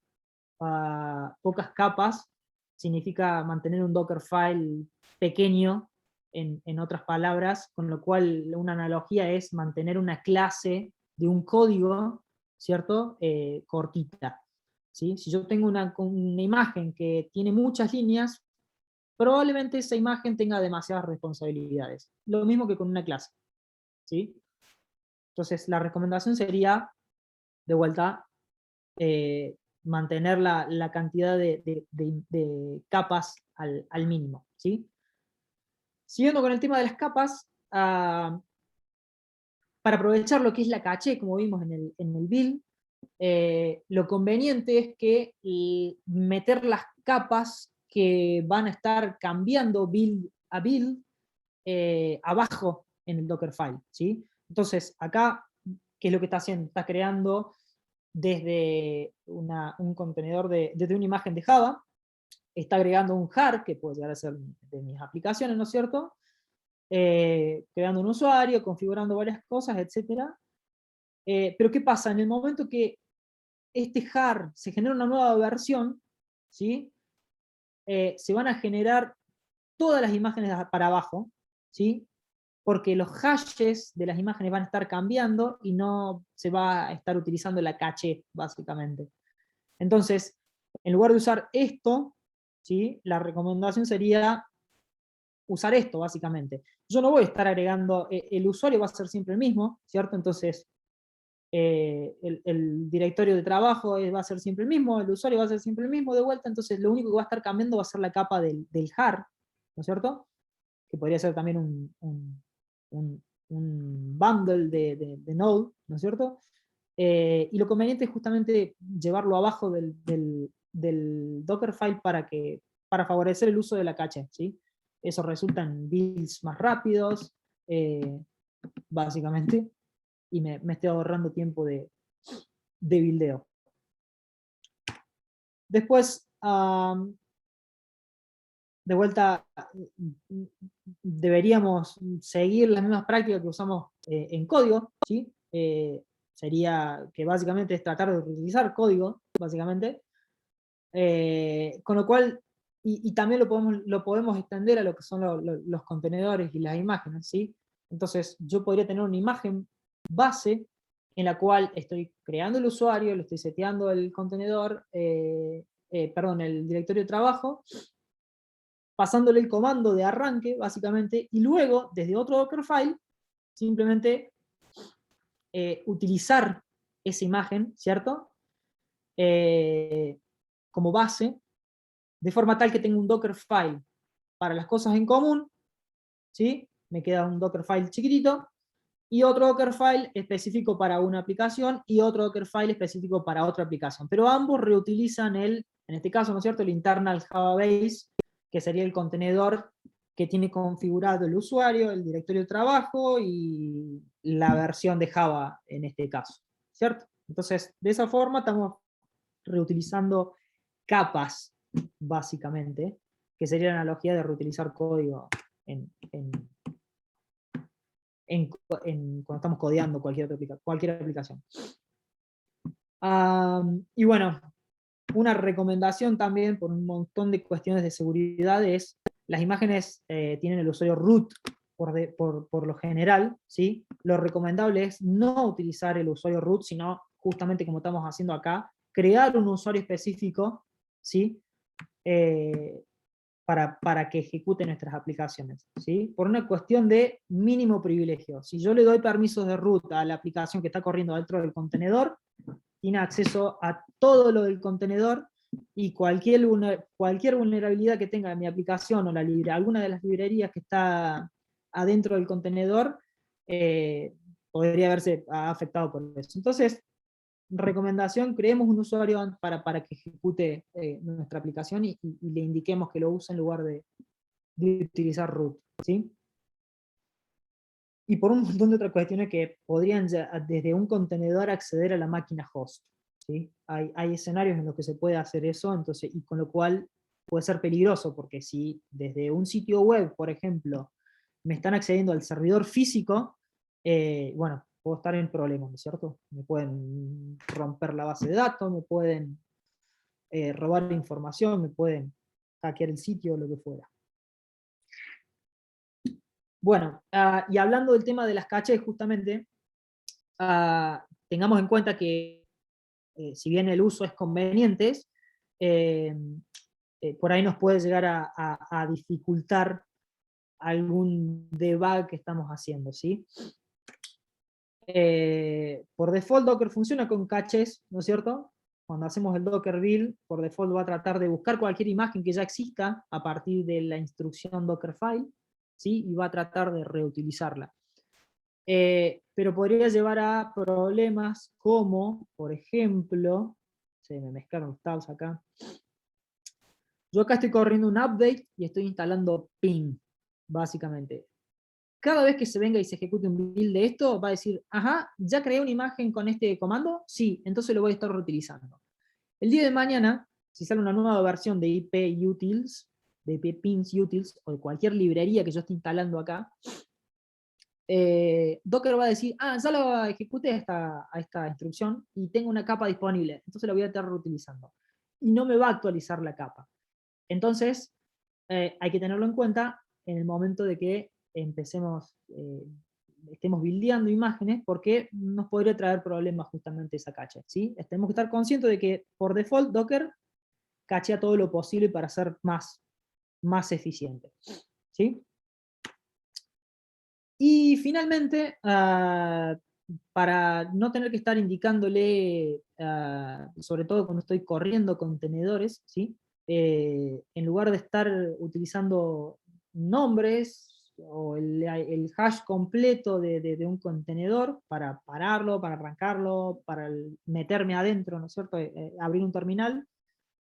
pocas capas significa mantener un Dockerfile pequeño, en otras palabras, con lo cual una analogía es mantener una clase de un código, ¿cierto? Cortita. ¿Sí? Si yo tengo una imagen que tiene muchas líneas, probablemente esa imagen tenga demasiadas responsabilidades. Lo mismo que con una clase. ¿Sí? Entonces la recomendación sería, de vuelta, mantener la cantidad de capas al mínimo. ¿Sí? Siguiendo con el tema de las capas, para aprovechar lo que es la caché, como vimos en el build, lo conveniente es que meter las capas que van a estar cambiando build a build abajo en el Dockerfile. ¿Sí? Entonces, acá, ¿qué es lo que está haciendo? Está creando desde un contenedor, desde una imagen de Java, está agregando un jar, que puede llegar a ser de mis aplicaciones, ¿no es cierto? Creando un usuario, configurando varias cosas, etc. Pero ¿qué pasa? En el momento que este jar se genera una nueva versión, ¿sí? Se van a generar todas las imágenes para abajo, ¿sí? Porque los hashes de las imágenes van a estar cambiando y no se va a estar utilizando la caché, básicamente. Entonces, en lugar de usar esto, ¿sí? La recomendación sería usar esto, básicamente. Yo no voy a estar agregando, el usuario va a ser siempre el mismo, ¿cierto? Entonces, el directorio de trabajo va a ser siempre el mismo, el usuario va a ser siempre el mismo de vuelta, entonces lo único que va a estar cambiando va a ser la capa del jar, ¿no es cierto? Que podría ser también un bundle de Node, ¿no es cierto? Y lo conveniente es justamente llevarlo abajo del Dockerfile para favorecer el uso de la caché, ¿sí? Eso resulta en builds más rápidos, básicamente, y me estoy ahorrando tiempo de buildeo. Después, de vuelta, deberíamos seguir las mismas prácticas que usamos en código, ¿sí? Sería que básicamente es tratar de utilizar código, básicamente. Con lo cual, y también lo podemos extender a lo que son los contenedores y las imágenes, ¿sí? Entonces, yo podría tener una imagen base en la cual estoy creando el usuario, le estoy seteando el contenedor, perdón, el directorio de trabajo, pasándole el comando de arranque, básicamente, y luego, desde otro Dockerfile, simplemente utilizar esa imagen, ¿cierto? Como base, de forma tal que tenga un Dockerfile para las cosas en común, ¿sí? Me queda un Dockerfile chiquitito, y otro Dockerfile específico para una aplicación, y otro Dockerfile específico para otra aplicación. Pero ambos reutilizan en este caso, ¿no es cierto?, el internal Java Base, que sería el contenedor que tiene configurado el usuario, el directorio de trabajo y la versión de Java en este caso, ¿cierto? Entonces, de esa forma estamos reutilizando capas, básicamente, que sería la analogía de reutilizar código cuando estamos codeando cualquier aplicación. Y bueno, una recomendación también por un montón de cuestiones de seguridad es, las imágenes tienen el usuario root por lo general, ¿sí? Lo recomendable es no utilizar el usuario root, sino justamente como estamos haciendo acá, crear un usuario específico, ¿sí? Para que ejecute nuestras aplicaciones, ¿sí? Por una cuestión de mínimo privilegio. Si yo le doy permisos de root a la aplicación que está corriendo dentro del contenedor, tiene acceso a todo lo del contenedor, y cualquier vulnerabilidad que tenga mi aplicación o alguna de las librerías que está adentro del contenedor podría haberse afectado por eso. Entonces, recomendación, creemos un usuario para que ejecute nuestra aplicación y le indiquemos que lo use en lugar de utilizar root, ¿sí? Y por un montón de otras cuestiones que podrían desde un contenedor acceder a la máquina host, ¿sí? Hay escenarios en los que se puede hacer eso, entonces, y con lo cual puede ser peligroso, porque si desde un sitio web, por ejemplo, me están accediendo al servidor físico, bueno, puedo estar en problemas, ¿no es cierto? Me pueden romper la base de datos, me pueden robar información, me pueden hackear el sitio, lo que fuera. Bueno, y hablando del tema de las caches, justamente, tengamos en cuenta que si bien el uso es conveniente, eh, por ahí nos puede llegar a dificultar algún debug que estamos haciendo, ¿sí? Por default Docker funciona con caches, ¿no es cierto? Cuando hacemos el Docker build, por default va a tratar de buscar cualquier imagen que ya exista a partir de la instrucción Dockerfile, ¿sí? Y va a tratar de reutilizarla. Pero podría llevar a problemas como, por ejemplo, se me mezclaron los tabs acá. Yo acá estoy corriendo un update y estoy instalando ping, básicamente. Cada vez que se venga y se ejecute un build de esto, va a decir, ajá, ¿ya creé una imagen con este comando? Sí, entonces lo voy a estar reutilizando. El día de mañana, si sale una nueva versión de IP utils, de IP pings utils, o de cualquier librería que yo esté instalando acá, Docker va a decir, ya lo ejecuté a esta instrucción y tengo una capa disponible, entonces la voy a estar reutilizando. Y no me va a actualizar la capa. Entonces, hay que tenerlo en cuenta en el momento de que empecemos, estemos buildeando imágenes, porque nos podría traer problemas justamente esa cache, ¿sí? Tenemos que estar conscientes de que por default Docker cachea todo lo posible para ser más eficiente, ¿sí? Y finalmente, para no tener que estar indicándole, sobre todo cuando estoy corriendo contenedores, ¿sí? En lugar de estar utilizando nombres o el hash completo de un contenedor para pararlo, para arrancarlo, para meterme adentro, ¿no es cierto? Abrir un terminal,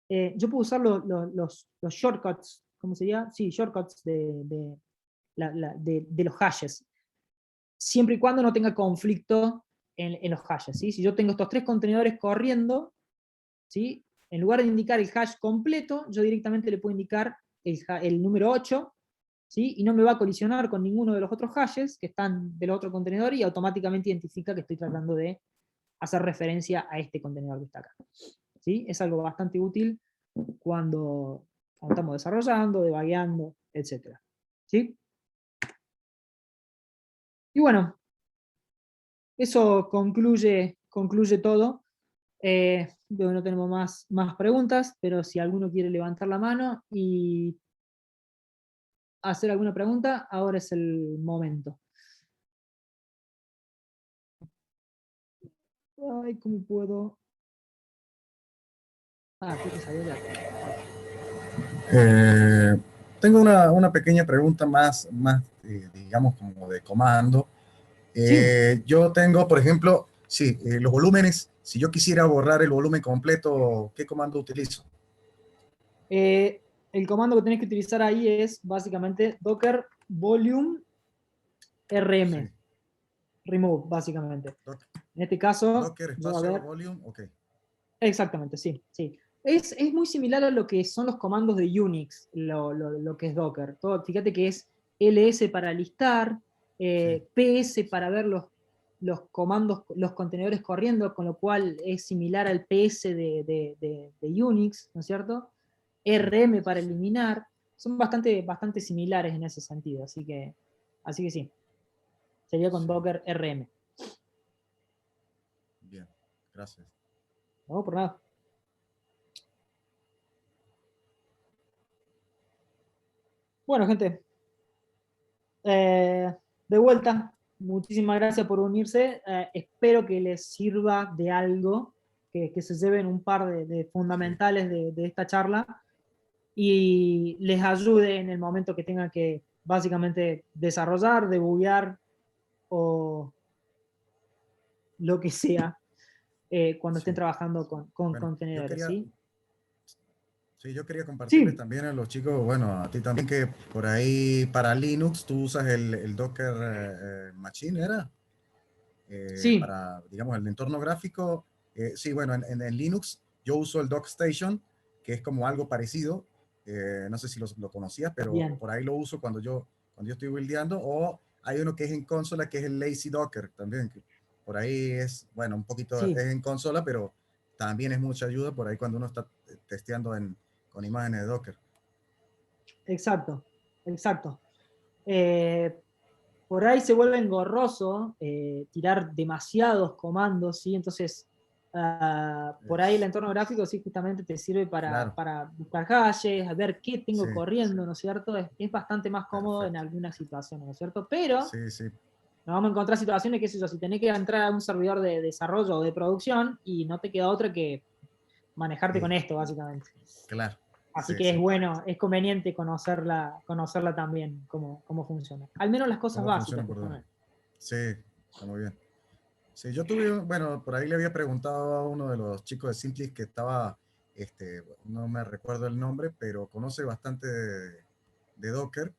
yo puedo usar los shortcuts, ¿cómo sería? Sí, shortcuts de los hashes, siempre y cuando no tenga conflicto en los hashes, ¿sí? Si yo tengo estos tres contenedores corriendo, ¿sí? En lugar de indicar el hash completo, yo directamente le puedo indicar el número 8, ¿sí? Y no me va a colisionar con ninguno de los otros hashes que están del otro contenedor, y automáticamente identifica que estoy tratando de hacer referencia a este contenedor que está acá, ¿sí? Es algo bastante útil cuando estamos desarrollando, debugueando, etc. ¿Sí? Y bueno, eso concluye todo. Veo que no tenemos más preguntas, pero si alguno quiere levantar la mano y hacer alguna pregunta, ahora es el momento. Ay, ¿cómo puedo? Creo que salió ya. Tengo una pequeña pregunta más digamos, como de comando. Sí, Yo tengo, por ejemplo, sí, los volúmenes. Si yo quisiera borrar el volumen completo, ¿qué comando utilizo? el comando que tenés que utilizar ahí es básicamente docker volume rm, Sí. remove, básicamente. Doc- En este caso, Docker yo a espacio ver, volume, ok. exactamente, sí, sí. Es muy similar a lo que son los comandos de Unix, lo que es Docker. Fíjate que es ls para listar, Sí, ps para ver los comandos, los contenedores corriendo, con lo cual es similar al ps de Unix, ¿no es cierto? sí. rm para eliminar, son bastante similares en ese sentido, así que sí, sería con Sí, Docker rm. bien, gracias. No, por nada. Bueno, gente, de vuelta, muchísimas gracias por unirse. Espero que les sirva de algo, que se lleven un par de Sí, fundamentales de esta charla y les ayude en el momento que tengan que básicamente desarrollar, debuguear o lo que sea, cuando estén sí. trabajando con Bueno, contenedores, ¿sí? yo quería compartirles Sí, también a los chicos, bueno, a ti también, que por ahí para Linux tú usas el Docker Machine, ¿era? sí, Para, digamos, el entorno gráfico. Sí, bueno, en Linux yo uso el DocStation, que es como algo parecido, pero para, digamos, el entorno gráfico, sí, es como algo parecido. No sé si lo conocías, pero Bien. por ahí lo uso cuando yo estoy buildeando. O hay uno que es en consola, que es el Lazy Docker también. Que por ahí es, bueno, un poquito es Sí, en consola, pero también es mucha ayuda por ahí cuando uno está testeando con imágenes de Docker. exacto, exacto. Eh, por ahí se vuelve engorroso tirar demasiados comandos, ¿sí? Entonces, por ahí el entorno gráfico sí justamente te sirve Claro, para buscar hashes, a ver qué sí, tengo corriendo, ¿no es cierto? Es bastante más cómodo en perfecto. algunas situaciones, ¿no es cierto? Pero Sí, sí, nos vamos a encontrar situaciones que es eso, si tenés que entrar a un servidor de desarrollo o de producción y no te queda otra que manejarte con esto, básicamente. claro. Así Sí, que es sí. bueno, es conveniente conocerla también, cómo funciona. Al menos las cosas ¿Cómo funciona básicas, por dentro? justamente. Sí, está muy bien. Sí, yo tuve, bueno, por ahí le había preguntado a uno de los chicos de Simplis que estaba, no me recuerdo el nombre, pero conoce bastante de Docker.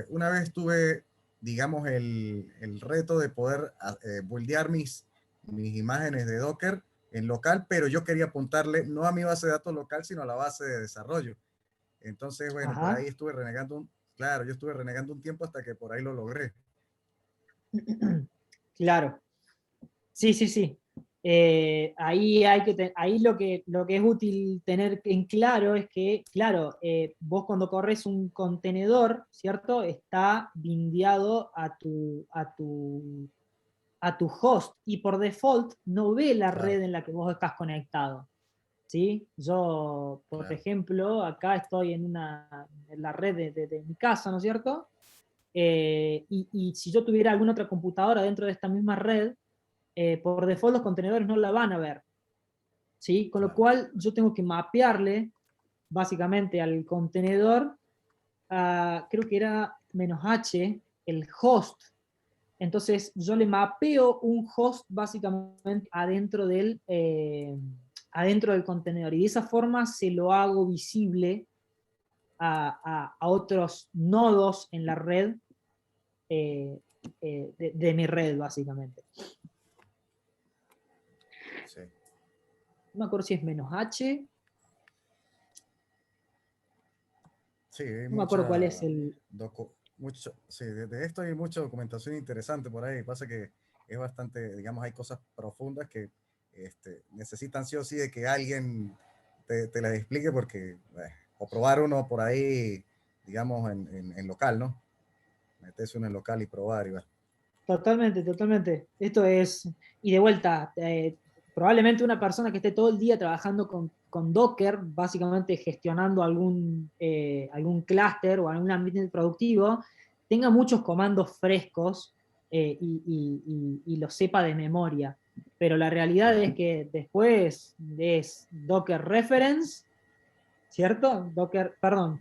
Una vez tuve, digamos, el reto de poder buildear mis imágenes de Docker en local, pero yo quería apuntarle no a mi base de datos local, sino a la base de desarrollo. Entonces, bueno, por ahí Ajá. estuve renegando, claro, yo estuve renegando un tiempo hasta que por ahí lo logré. Claro. Sí, sí, sí. Ahí ahí lo que es útil tener en claro es que, claro, vos cuando corres un contenedor, ¿cierto? Está bindeado a tu host y por default no ve la Claro, red en la que vos estás conectado. ¿Sí? Yo, por claro, ejemplo, acá estoy en la red de mi casa, ¿no es cierto? Y si yo tuviera alguna otra computadora dentro de esta misma red, por default los contenedores no la van a ver, ¿sí? Con lo claro. cual yo tengo que mapearle básicamente al contenedor, creo que era -h, el host. Entonces yo le mapeo un host básicamente adentro del contenedor y de esa forma se lo hago visible a otros nodos en la red eh, de mi red básicamente. Sí. No me acuerdo si es -h, Sí, hay no me acuerdo cuál es el... sí, de esto hay mucha documentación interesante por ahí. Pasa que es bastante, digamos, hay cosas profundas que necesitan sí o sí de que alguien te las explique porque, o probar uno por ahí, digamos, en local, ¿no? Meterse uno en local y probar y va. Totalmente, totalmente. Esto es, y de vuelta, probablemente una persona que esté todo el día trabajando con Docker, básicamente gestionando algún clúster o algún ambiente productivo, tenga muchos comandos frescos y los sepa de memoria. Pero la realidad Claro. es que después es Docker reference, ¿cierto? Docker, perdón,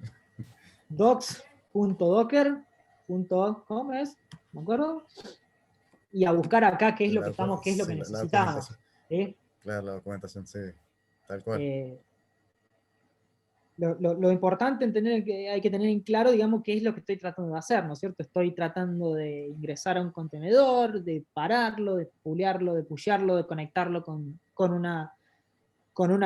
docs.docker.com es, ¿me acuerdo? Y a buscar acá qué es lo que qué es lo Sí, que la necesitamos. documentación. ¿Sí? Claro, la documentación, sí, tal cual. Eh, lo importante en tener, que hay que tener en claro, digamos, qué es lo que estoy tratando de hacer, ¿no es cierto? Estoy tratando de ingresar a un contenedor, de pararlo, de pulearlo, de pushearlo, de conectarlo con una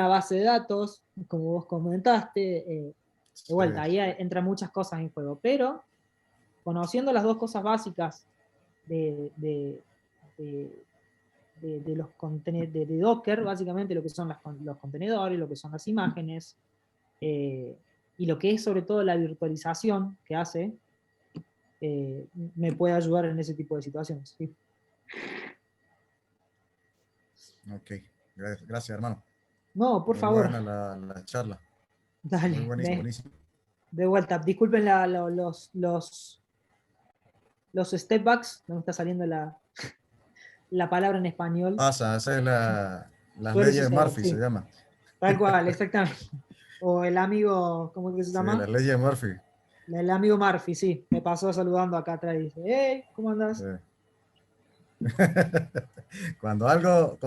base de datos, como vos comentaste. De Sí, vuelta, ahí entran muchas cosas en juego, pero conociendo las dos cosas básicas de, de, de, de los de Docker, básicamente lo que son los contenedores, lo que son las imágenes, eh, y lo que es sobre todo la virtualización que hace, me puede ayudar en ese tipo de situaciones. ¿Sí? ok. Gracias, hermano. No, por Muy favor, buena la charla. Muy dale, buenísimo, buenísimo. de vuelta. Disculpen los step backs, no me está saliendo la palabra en español. Pasa, esa es las Suele leyes de suceder, Murphy, se sí. llama. Tal cual, exactamente. O el amigo, ¿cómo es que se Sí, llama? las leyes de Murphy. El amigo Murphy, sí, me pasó saludando acá atrás y dice, hey, ¿cómo Sí. andas? Cuando algo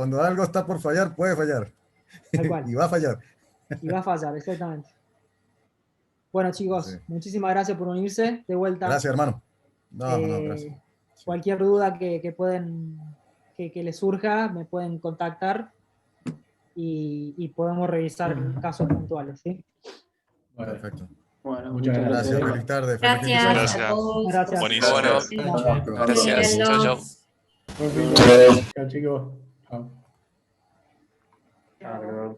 está por fallar, puede fallar. Tal cual. Y va a fallar. Y va a fallar, exactamente. Bueno, Sí. chicos, muchísimas gracias por unirse de vuelta. Gracias, hermano. No, no, gracias. Eh, Sí. Cualquier duda que les surja, me pueden contactar y podemos revisar casos puntuales, ¿sí? Bueno, Perfecto. Bueno, muchas muchas gracias. Gracias, feliz tarde. Feliz fin de Gracias semana. a todos. Gracias. Gracias. Bueno, Cuídense. gracias. Chau, chau. Buen fin de semana, chicos. Chao. gracias.